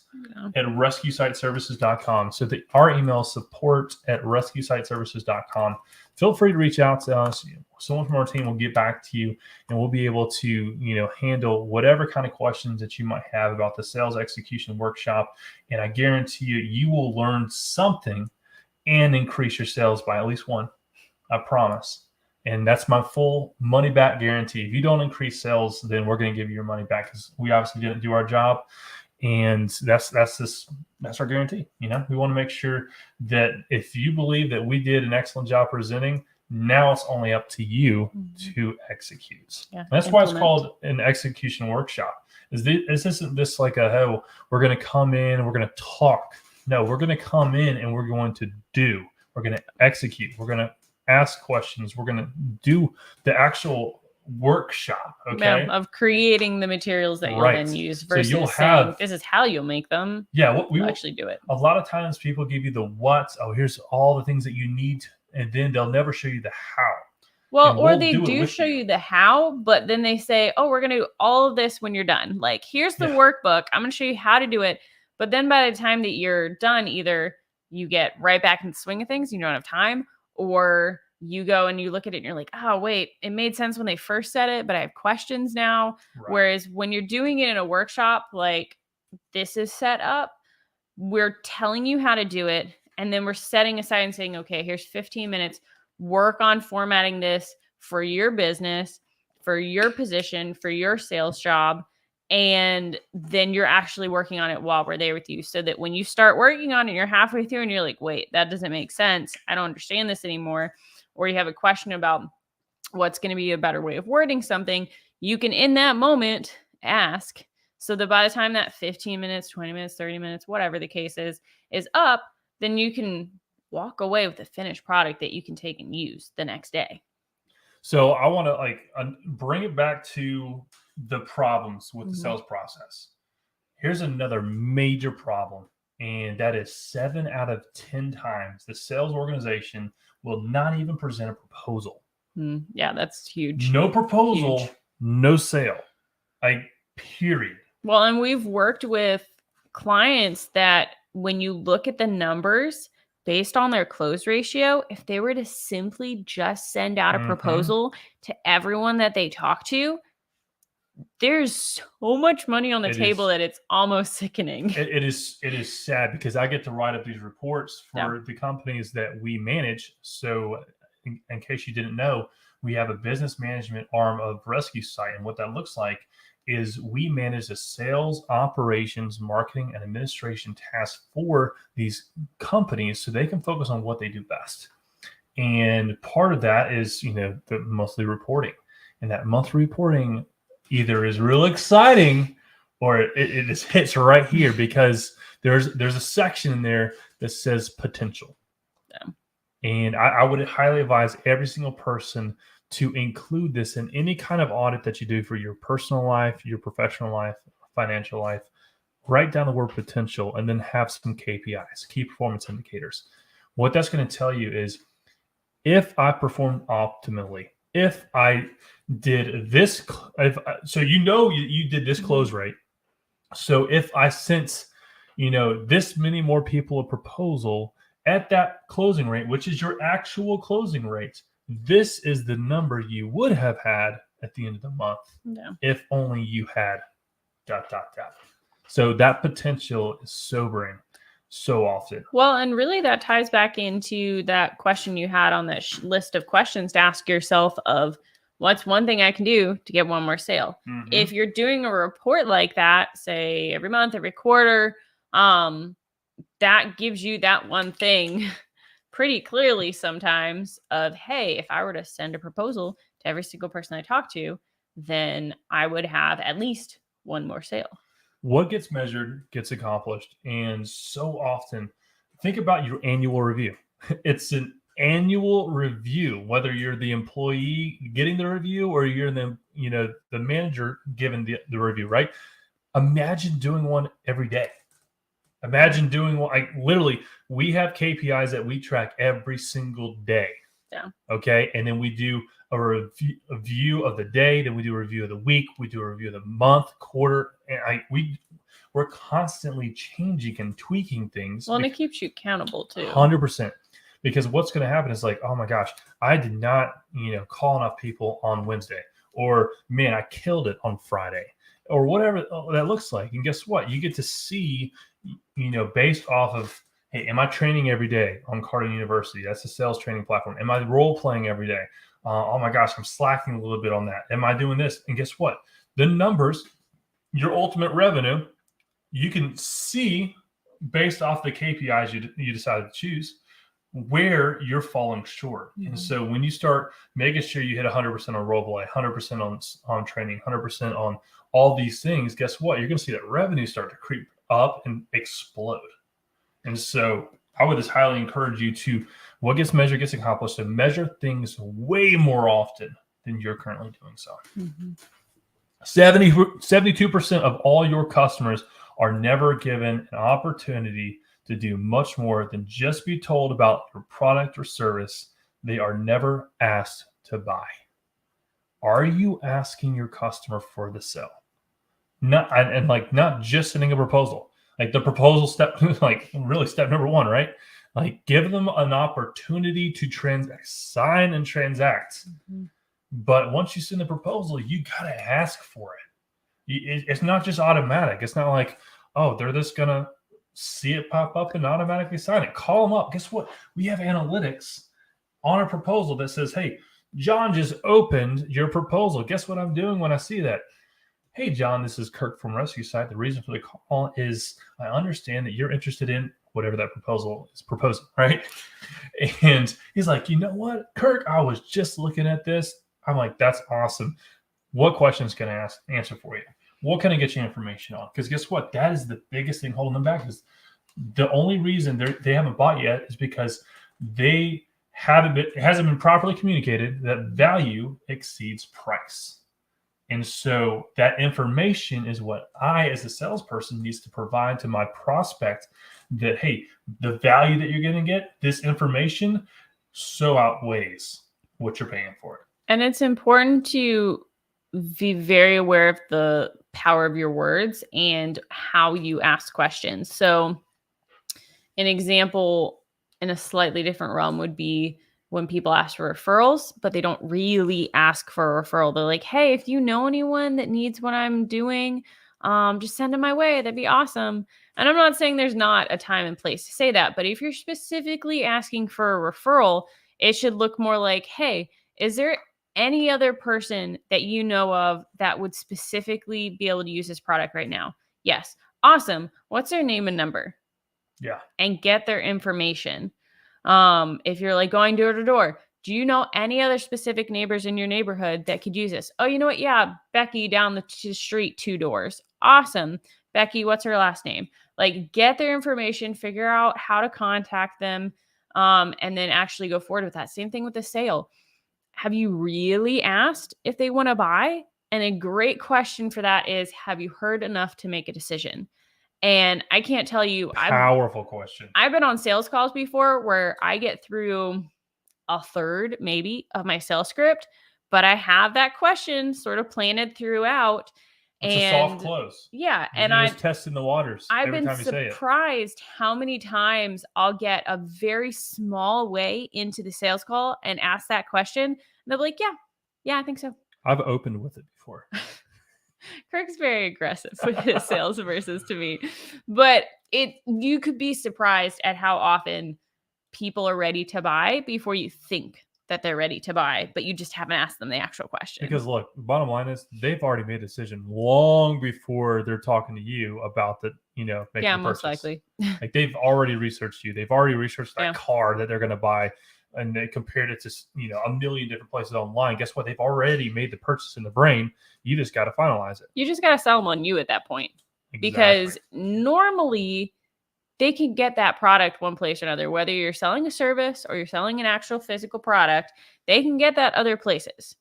at rescuesiteservices.com. So our email is support@rescuesiteservices.com. Feel free to reach out to us. Someone from our team will get back to you and we'll be able to, handle whatever kind of questions that you might have about the sales execution workshop. And I guarantee you will learn something and increase your sales by at least one. I promise. And that's my full money back guarantee. If you don't increase sales, then we're going to give you your money back because we obviously didn't do our job. And that's our guarantee. We want to make sure that if you believe that we did an excellent job presenting, now it's only up to you to execute. Yeah, that's why it's called an execution workshop. This isn't this like we're going to come in and we're going to talk. No, we're going to come in and we're going to do. We're going to execute. We're going to ask questions. We're going to do the actual workshop, okay? Of creating the materials that you'll then use versus saying this is how you'll make them. Yeah, we actually do it. A lot of times people give you the what. Oh, here's all the things that you need, and then they'll never show you the how. Well, or they do show you the how, but then they say, oh, we're going to do all of this when you're done. Like, here's the workbook. I'm going to show you how to do it. But then by the time that you're done, either you get right back in the swing of things, you don't have time, or you go and you look at it and you're like, oh, wait, it made sense when they first said it, but I have questions now. Right. Whereas when you're doing it in a workshop, like this is set up, we're telling you how to do it. And then we're setting aside and saying, okay, here's 15 minutes, work on formatting this for your business, for your position, for your sales job. And then you're actually working on it while we're there with you so that when you start working on it, you're halfway through and you're like, wait, that doesn't make sense. I don't understand this anymore. Or you have a question about what's going to be a better way of wording something, you can in that moment ask so that by the time that 15 minutes, 20 minutes, 30 minutes, whatever the case is up, then you can walk away with a finished product that you can take and use the next day. So I want to bring it back to the problems with the sales process. Here's another major problem, and that is 7 out of 10 times the sales organization will not even present a proposal. Yeah, that's huge. No proposal, Huge. no sale. Period. Well, and we've worked with clients that when you look at the numbers based on their close ratio, if they were to simply just send out a proposal to everyone that they talk to, there's so much money on the table that it's almost sickening. It is sad because I get to write up these reports for the companies that we manage. So in case you didn't know, we have a business management arm of Rescue Site. And what that looks like is we manage the sales, operations, marketing, and administration tasks for these companies so they can focus on what they do best. And part of that is, the monthly reporting. And that monthly reporting either is real exciting or it just hits right here because there's a section in there that says potential. Yeah. And I would highly advise every single person to include this in any kind of audit that you do for your personal life, your professional life, financial life. Write down the word potential and then have some KPIs, key performance indicators. What that's going to tell you is if I performed optimally, if I did this, you did this close rate. So if I sent, this many more people a proposal at that closing rate, which is your actual closing rate, this is the number you would have had at the end of the month if only you had ... So that potential is sobering so often. Well, and really that ties back into that question you had on that list of questions to ask yourself of what's one thing I can do to get one more sale? If you're doing a report like that, say every month, every quarter, that gives you that one thing pretty clearly sometimes of, hey, if I were to send a proposal to every single person I talk to, then I would have at least one more sale. What gets measured gets accomplished. And so often, think about your annual review. It's an annual review, whether you're the employee getting the review or you're the manager giving the review, right? Imagine doing one every day. Imagine doing one, literally, we have KPIs that we track every single day. Yeah. Okay. And then we do a review of the day, then we do a review of the week, we do a review of the month, quarter, and we're constantly changing and tweaking things. Well, and it keeps you accountable too. 100%. Because what's going to happen is oh my gosh, I did not, call enough people on Wednesday, or man, I killed it on Friday, or whatever that looks like. And guess what? You get to see, based off of, hey, am I training every day on Cardin University? That's a sales training platform. Am I role playing every day? Oh my gosh, I'm slacking a little bit on that. Am I doing this? And guess what? The numbers, your ultimate revenue, you can see based off the KPIs you decided to choose where you're falling short. And so when you start making sure you hit 100% on role play, 100% on training, 100% on all these things, guess what? You're going to see that revenue start to creep up and explode. And so I would just highly encourage you to, what gets measured gets accomplished, to measure things way more often than you're currently doing so. 72% of all your customers are never given an opportunity to do much more than just be told about your product or service. They are never asked to buy. Are you asking your customer for the sale? Not just sending a proposal. The proposal step, really step number one, right? Give them an opportunity to sign and transact. But once you send the proposal, you got to ask for it. It's not just automatic. It's not they're just going to see it pop up and automatically sign it. Call them up. Guess what? We have analytics on a proposal that says, hey, John just opened your proposal. Guess what I'm doing when I see that? Hey, John, this is Kirk from Rescue Site. The reason for the call is I understand that you're interested in whatever that proposal is proposing, right? And he's like, you know what, Kirk, I was just looking at this. I'm like, that's awesome. What questions can I answer for you? What can I get you information on? Because guess what? That is the biggest thing holding them back. Is the only reason they haven't bought yet is because it hasn't been properly communicated that value exceeds price. And so that information is what I, as a salesperson, needs to provide to my prospect that, hey, the value that you're going to get, this information so outweighs what you're paying for it. And it's important to be very aware of the power of your words and how you ask questions. So an example in a slightly different realm would be when people ask for referrals, but they don't really ask for a referral. They're like, hey, if you know anyone that needs what I'm doing, just send them my way. That'd be awesome. And I'm not saying there's not a time and place to say that, but if you're specifically asking for a referral, it should look more like, hey, is there any other person that you know of that would specifically be able to use this product right now? Yes. Awesome. What's their name and number? Yeah. And get their information. If you're like going door to door, do you know any other specific neighbors in your neighborhood that could use this? Oh, you know what? Yeah, Becky down the street, 2 doors. Awesome. Becky, what's her last name? Like, get their information, figure out how to contact them, and then actually go forward with that. Same thing with the sale. Have you really asked if they want to buy? And a great question for that is, have you heard enough to make a decision? And I can't tell you, Powerful question. I've been on sales calls before where I get through a third maybe of my sales script, but I have that question sort of planted throughout. It's a soft close. Yeah. And I'm just testing the waters. I've every been time you say it. surprised how many times I'll get a very small way into the sales call and ask that question. And they'll be like, yeah, I think so. I've opened with it before. Kirk's very aggressive with his sales versus to me, but you could be surprised at how often people are ready to buy before you think that they're ready to buy, but you just haven't asked them the actual question. Because look, bottom line is they've already made a decision long before they're talking to you about the, making the purchase. Most likely. Like they've already researched you. They've already researched that car that they're going to buy. And they compared it to, a million different places online. Guess what? They've already made the purchase in the brain. You just got to finalize it. You just got to sell them on you at that point. Exactly. Because normally they can get that product one place or another, whether you're selling a service or you're selling an actual physical product, they can get that other places,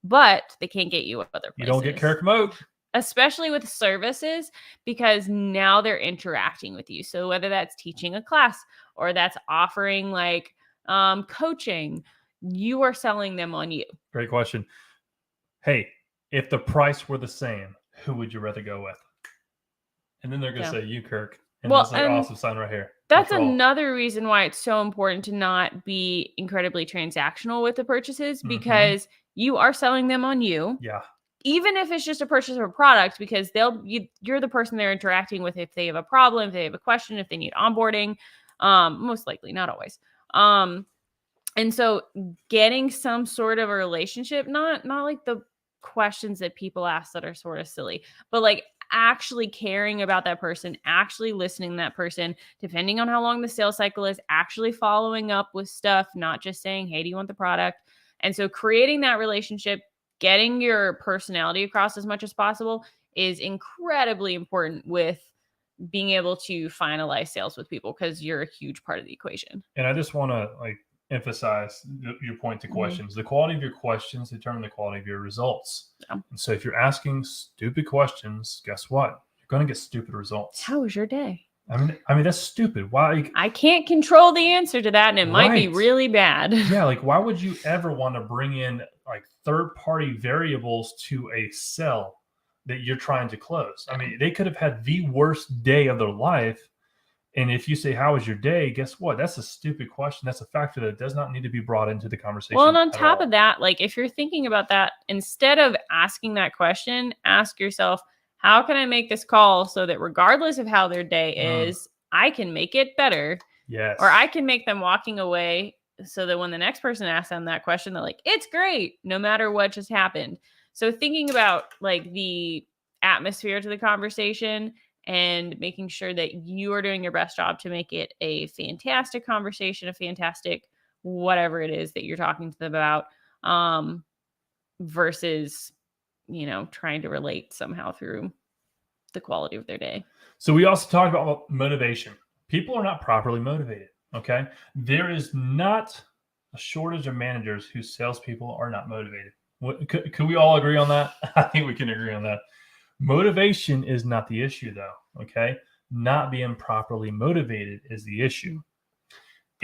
but they can't get you other places. You don't get Kirk Mote. Especially with services, because now they're interacting with you. So whether that's teaching a class or that's offering like coaching, you are selling them on you. Great question. Hey, if the price were the same, who would you rather go with? And then they're going to say you, Kirk. And that's like awesome sign right here. That's another reason why it's so important to not be incredibly transactional with the purchases, because you are selling them on you. Yeah. Even if it's just a purchase of a product, because you're the person they're interacting with if they have a problem, if they have a question, if they need onboarding, most likely, not always. And so getting some sort of a relationship, not like the questions that people ask that are sort of silly, but like actually caring about that person, actually listening to that person, depending on how long the sales cycle is, actually following up with stuff, not just saying, hey, do you want the product? And so creating that relationship, getting your personality across as much as possible is incredibly important with being able to finalize sales with people, because you're a huge part of the equation. And I just want to emphasize your point to questions. The quality of your questions determine the quality of your results. Yeah. And so if you're asking stupid questions, guess what? You're going to get stupid results. How was your day? I mean that's stupid. Why? I can't control the answer to that, and it might be really bad. Yeah, like why would you ever want to bring in like third-party variables to a sell that you're trying to close? I mean, they could have had the worst day of their life. And if you say, how was your day? Guess what? That's a stupid question. That's a factor that does not need to be brought into the conversation. Well, and on top of that, like if you're thinking about that, instead of asking that question, ask yourself, how can I make this call so that regardless of how their day is, I can make it better? Yes. Or I can make them walking away so that when the next person asks them that question, they're like, it's great, no matter what just happened. So thinking about like the atmosphere to the conversation and making sure that you are doing your best job to make it a fantastic conversation, a fantastic whatever it is that you're talking to them about, versus, trying to relate somehow through the quality of their day. So we also talked about motivation. People are not properly motivated, okay? There is not a shortage of managers whose salespeople are not motivated. Could we all agree on that? I think we can agree on that. Motivation is not the issue, though, okay? Not being properly motivated is the issue.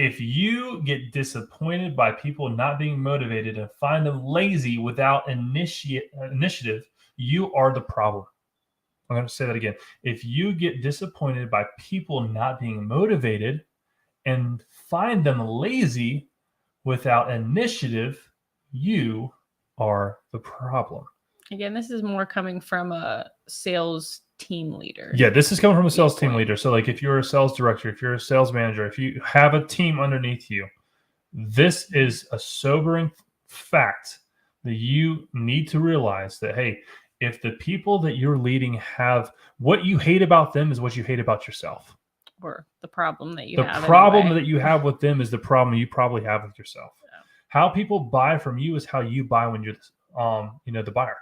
if you get disappointed by people not being motivated and find them lazy without initiative, you are the problem. I'm going to say that again. If you get disappointed by people not being motivated and find them lazy without initiative, you are the problem. Again, this is more coming from a sales team leader. Yeah, this is coming from a sales team leader. So like if you're a sales director, if you're a sales manager, if you have a team underneath you, this is a sobering fact that you need to realize that, hey, if the people that you're leading have what you hate about them is what you hate about yourself. Or the problem that you have. The problem that you have with them is the problem you probably have with yourself. Yeah. How people buy from you is how you buy when you're the buyer.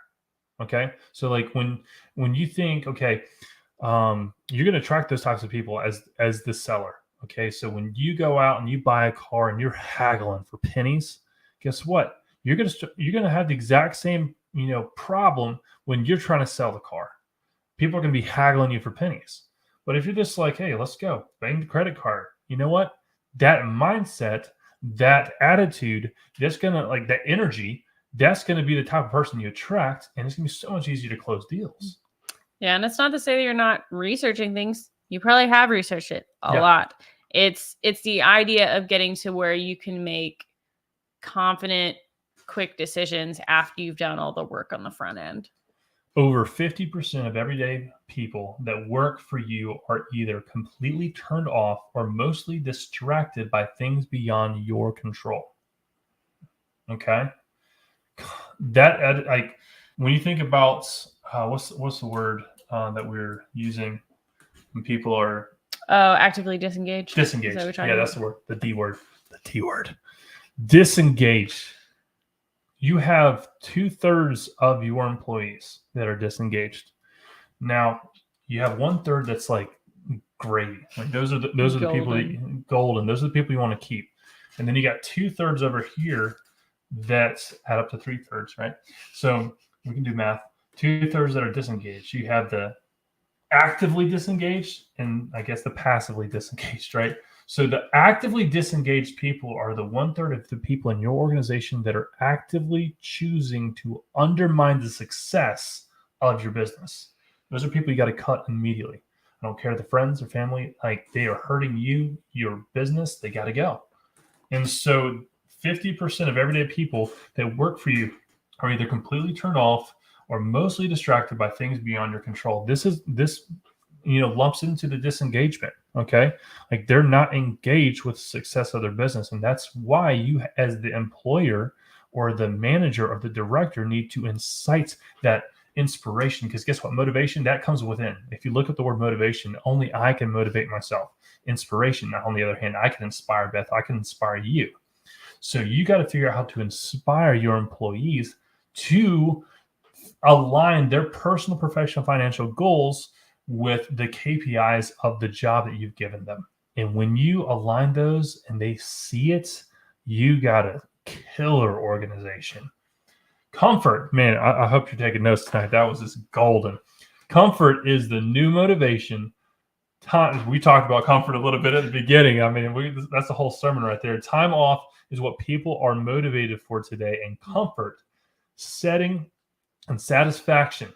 Okay. So like when you think, okay, you're going to attract those types of people as the seller. Okay. So when you go out and you buy a car and you're haggling for pennies, guess what? You're going to have the exact same, problem when you're trying to sell the car. People are going to be haggling you for pennies. But if you're just like, hey, let's go, bang the credit card, you know what? That mindset, that attitude, that's going to like that energy, that's going to be the type of person you attract, and it's going to be so much easier to close deals. Yeah, and it's not to say that you're not researching things. You probably have researched it a lot. It's the idea of getting to where you can make confident, quick decisions after you've done all the work on the front end. Over 50% of everyday people that work for you are either completely turned off or mostly distracted by things beyond your control. Okay? That like when you think about what's the word that we're using when people are actively disengaged. Disengaged. Yeah, that's the word. The D word. The T word. Disengage. You have 2/3 of your employees that are disengaged. Now you have 1/3 that's like gravy. Like those are the people that golden. Those are the people you want to keep. And then you got 2/3 over here that add up to 3/3, right? So we can do math. 2/3 that are disengaged. You have the actively disengaged and I guess the passively disengaged, right? So the actively disengaged people are the 1/3 of the people in your organization that are actively choosing to undermine the success of your business. Those are people you got to cut immediately. I don't care if the friends or family, like they are hurting you, your business, they got to go. And so 50% of everyday people that work for you are either completely turned off or mostly distracted by things beyond your control. This lumps into the disengagement. Okay. Like they're not engaged with the success of their business. And that's why you as the employer or the manager or the director need to incite that inspiration. Because guess what? Motivation, that comes within. If you look at the word motivation, only I can motivate myself. Inspiration, on the other hand, I can inspire Beth. I can inspire you. So you got to figure out how to inspire your employees to align their personal, professional, financial goals with the KPIs of the job that you've given them. And when you align those and they see it, you got a killer organization. Comfort, man, I hope you're taking notes tonight. That was just golden. Comfort is the new motivation. We talked about comfort a little bit at the beginning. I mean, that's the whole sermon right there. Time off is what people are motivated for today. And comfort, setting, and satisfaction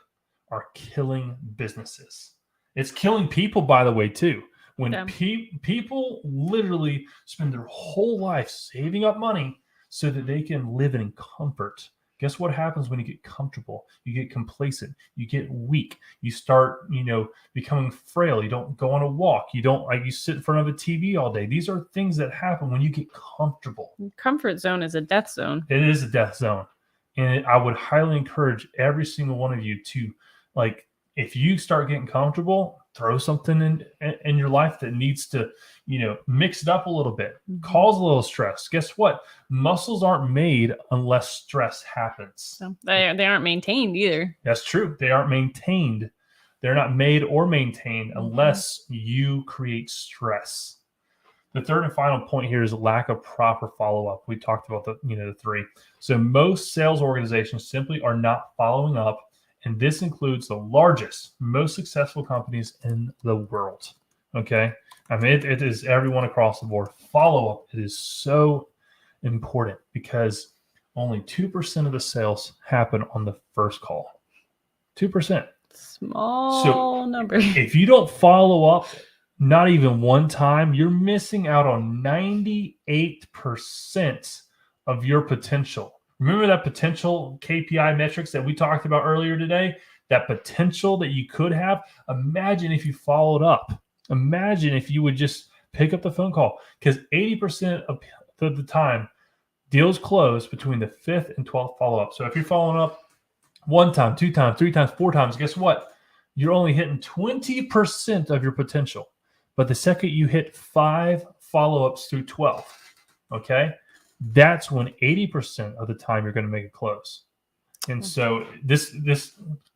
are killing businesses. It's killing people, by the way, too. When people literally spend their whole life saving up money so that they can live in comfort. Guess what happens when you get comfortable? You get complacent. You get weak. You start, becoming frail. You don't go on a walk. You sit in front of a TV all day. These are things that happen when you get comfortable. Comfort zone is a death zone. It is a death zone. And I would highly encourage every single one of you to, if you start getting comfortable, throw something in your life that needs to, mix it up a little bit, cause a little stress. Guess what? Muscles aren't made unless stress happens. So they aren't maintained either. That's true. They aren't maintained. They're not made or maintained unless you create stress. The third and final point here is lack of proper follow-up. We talked about the three. So most sales organizations simply are not following up. And this includes the largest, most successful companies in the world. Okay. I mean, it is everyone across the board. Follow-up, it is so important because only 2% of the sales happen on the first call. 2%. Small number. If you don't follow up, not even one time, you're missing out on 98% of your potential. Remember that potential KPI metrics that we talked about earlier today? That potential that you could have? Imagine if you followed up. Imagine if you would just pick up the phone call, because 80% of the time, deals close between the 5th and 12th follow-up. So if you're following up 1 time, 2 times, 3 times, 4 times, guess what? You're only hitting 20% of your potential. But the second you hit 5 follow-ups through 12, okay, that's when 80% of the time you're going to make a close. And so this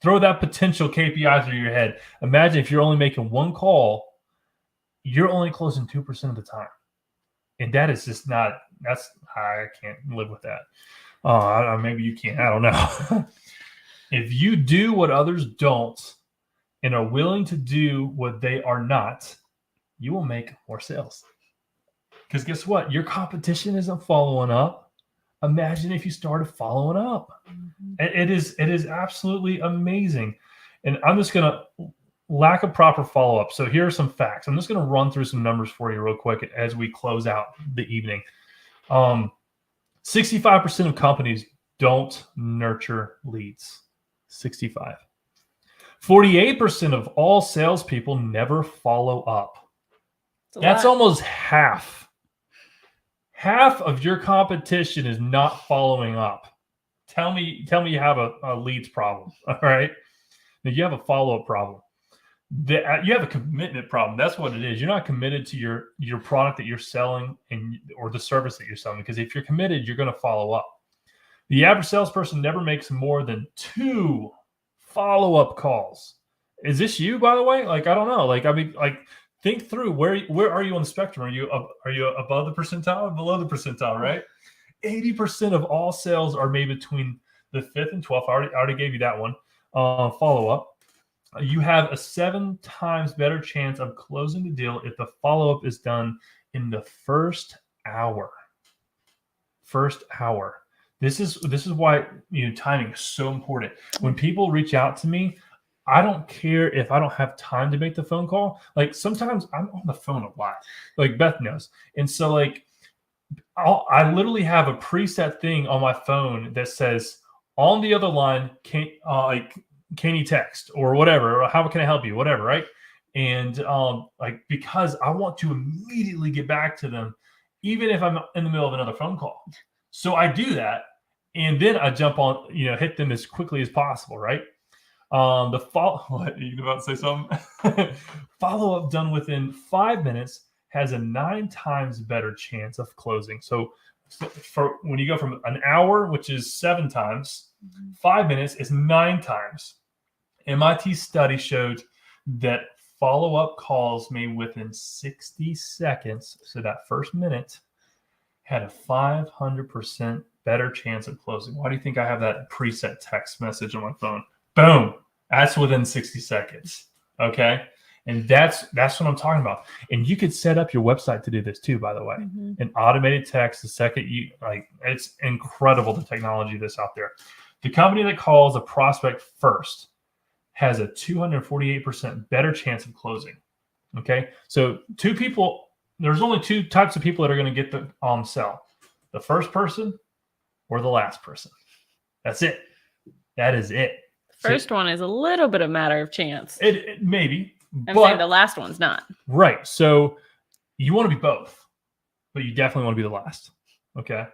throw that potential KPI through your head. Imagine if you're only making 1 call, you're only closing 2% of the time. And that is just not, I can't live with that. Maybe you can, I don't know. If you do what others don't and are willing to do what they are not, you will make more sales. Because guess what? Your competition isn't following up. Imagine if you started following up. Mm-hmm. It is absolutely amazing. And I'm just going to lack of proper follow-up. So here are some facts. I'm just going to run through some numbers for you real quick as we close out the evening. 65% of companies don't nurture leads. 65. 48% of all salespeople never follow up. That's almost half. Half of your competition is not following up. Tell me you have a leads problem. All right. Now you have a follow-up problem. You have a commitment problem. That's what it is. You're not committed to your product that you're selling or the service that you're selling. Because if you're committed, you're going to follow up. The average salesperson never makes more than 2 follow-up calls. Is this you, by the way? Like, I don't know. Like, I mean, like, think through where are you on the spectrum? Are you above the percentile or below the percentile? Right? 80% of all sales are made between the 5th and 12th. I already gave you that one. Follow-up. You have a 7 times better chance of closing the deal if the follow-up is done in the first hour. First hour. This is why timing is so important. When people reach out to me, I don't care if I don't have time to make the phone call. Like sometimes I'm on the phone a lot, like Beth knows, and so like I literally have a preset thing on my phone that says on the other line, can you text or whatever? Or how can I help you? Whatever, right? And because I want to immediately get back to them, even if I'm in the middle of another phone call. So I do that, and then I jump on, hit them as quickly as possible, right? What are you about to say something? Follow-up done within 5 minutes has a 9 times better chance of closing. So for when you go from an hour, which is 7 times, 5 minutes is 9 times. MIT study showed that follow-up calls made within 60 seconds, so that first minute, had a 500% better chance of closing. Why do you think I have that preset text message on my phone? Boom. That's within 60 seconds. Okay. And that's what I'm talking about. And you could set up your website to do this too, by the way. Mm-hmm. An automated text the second you it's incredible the technology that's out there. The company that calls a prospect first has a 248% better chance of closing. Okay. So there's only 2 types of people that are going to get the sell. The first person or the last person. That's it. That is it. First one is a little bit of matter of chance. It maybe. I'm saying the last one's not. Right. So you want to be both, but you definitely want to be the last. Okay.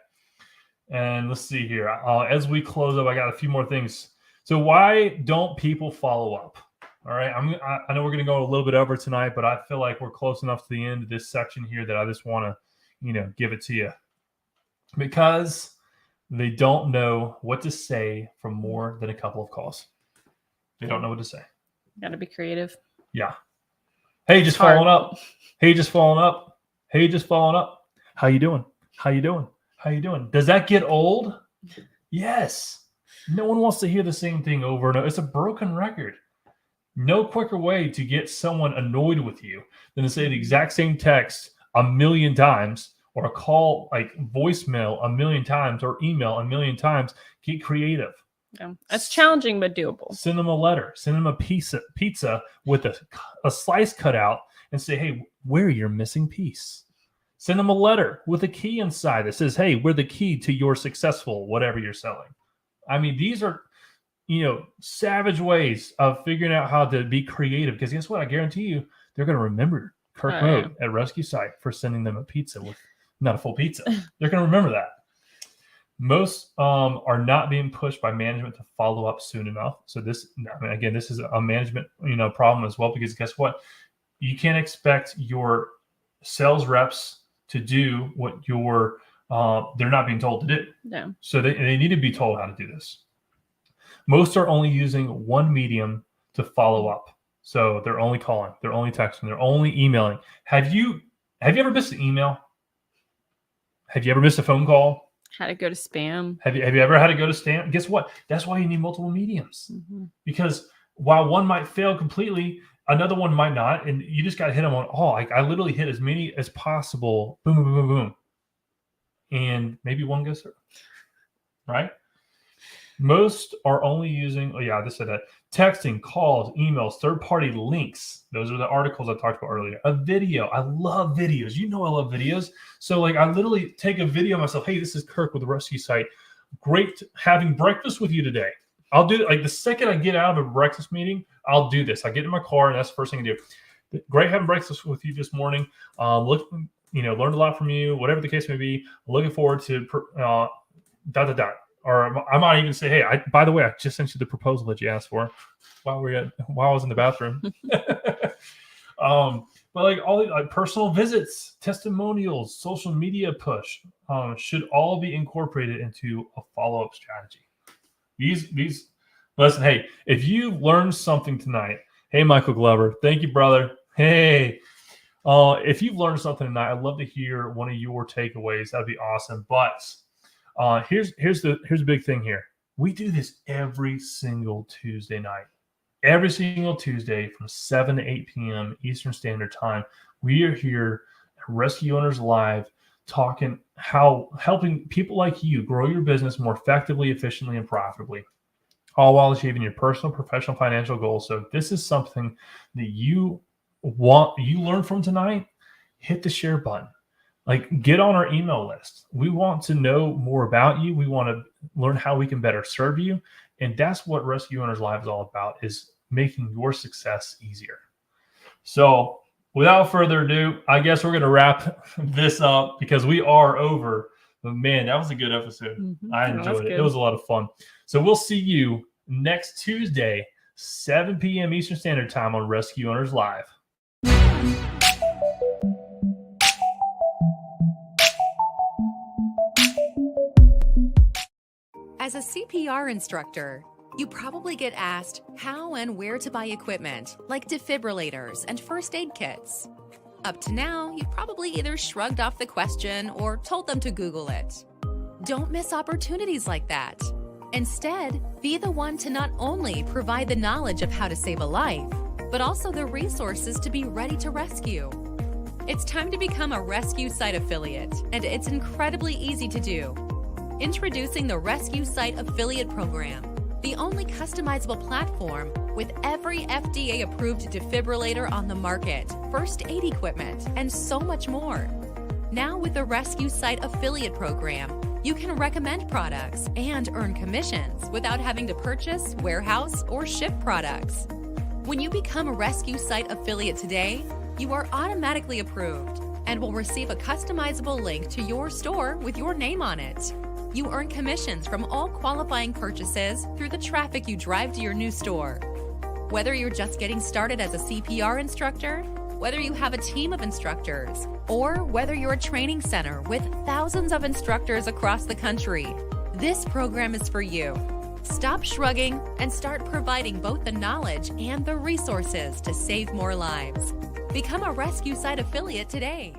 And let's see here. As we close up, I got a few more things. So why don't people follow up? All right. I know we're going to go a little bit over tonight, but I feel like we're close enough to the end of this section here that I just want to, give it to you. Because they don't know what to say for more than a couple of calls. They don't know what to say. Got to be creative. Yeah. Hey, just following up. Hey, just following up. Hey, just following up. How you doing? How you doing? How you doing? Does that get old? Yes. No one wants to hear the same thing over and over. It's a broken record. No quicker way to get someone annoyed with you than to say the exact same text a million times, or a call, like voicemail, a million times, or email a million times. Get creative. Yeah, that's challenging but doable. Send them a letter. Send them a pizza with a slice cut out and say, hey, we're your missing piece. Send them a letter with a key inside that says, hey, we're the key to your successful whatever you're selling. I mean, these are, savage ways of figuring out how to be creative. Because guess what? I guarantee you, they're going to remember Kirk Mote at Rescue Site for sending them a pizza with not a full pizza. They're going to remember that. Most are not being pushed by management to follow up soon enough. So this is a management, problem as well, because guess what? You can't expect your sales reps to do what they're not being told to do. No. So they need to be told how to do this. Most are only using one medium to follow up. So they're only calling, they're only texting, they're only emailing. Have you ever missed an email? Have you ever missed a phone call? Had to go to spam. Have you ever had to go to spam? Guess what? That's why you need multiple mediums. Mm-hmm. Because while one might fail completely, another one might not. And you just got to hit them on all. I literally hit as many as possible. Boom, boom, boom, boom. And maybe one goes through. Right? Most are only using, texting, calls, emails, third-party links. Those are the articles I talked about earlier. A video. I love videos. I love videos. So I literally take a video of myself. Hey, this is Kirk with the Rescue Site. Great having breakfast with you today. I'll do the second I get out of a breakfast meeting, I'll do this. I get in my car and that's the first thing I do. Great having breakfast with you this morning. Learned a lot from you, whatever the case may be. Looking forward to Or I might even say, hey, by the way, I just sent you the proposal that you asked for while I was in the bathroom. But all the personal visits, testimonials, social media push should all be incorporated into a follow-up strategy. Listen, hey, if you learned something tonight, hey, Michael Glover, thank you, brother. Hey, if you've learned something tonight, I'd love to hear one of your takeaways. That'd be awesome. But here's the big thing here. We do this every single Tuesday night. Every single Tuesday from 7 to 8 p.m. Eastern Standard Time. We are here at Rescue Owners Live talking helping people like you grow your business more effectively, efficiently, and profitably, all while achieving your personal, professional, financial goals. So if this is something that you learn from tonight, hit the share button. Get on our email list. We want to know more about you. We want to learn how we can better serve you. And that's what Rescue Owners Live is all about, is making your success easier. So without further ado, I guess we're going to wrap this up because we are over. But man, that was a good episode. Mm-hmm. I enjoyed it. Good. It was a lot of fun. So we'll see you next Tuesday, 7 p.m. Eastern Standard Time on Rescue Owners Live. As a CPR instructor, you probably get asked how and where to buy equipment like defibrillators and first aid kits. Up to now, you've probably either shrugged off the question or told them to Google it. Don't miss opportunities like that. Instead, be the one to not only provide the knowledge of how to save a life, but also the resources to be ready to rescue. It's time to become a Rescue Site affiliate, and it's incredibly easy to do. Introducing the Rescue Site Affiliate Program, the only customizable platform with every FDA-approved defibrillator on the market, first aid equipment, and so much more. Now with the Rescue Site Affiliate Program, you can recommend products and earn commissions without having to purchase, warehouse, or ship products. When you become a Rescue Site affiliate today, you are automatically approved and will receive a customizable link to your store with your name on it. You earn commissions from all qualifying purchases through the traffic you drive to your new store. Whether you're just getting started as a CPR instructor, whether you have a team of instructors, or whether you're a training center with thousands of instructors across the country, this program is for you. Stop shrugging and start providing both the knowledge and the resources to save more lives. Become a Rescue Site affiliate today.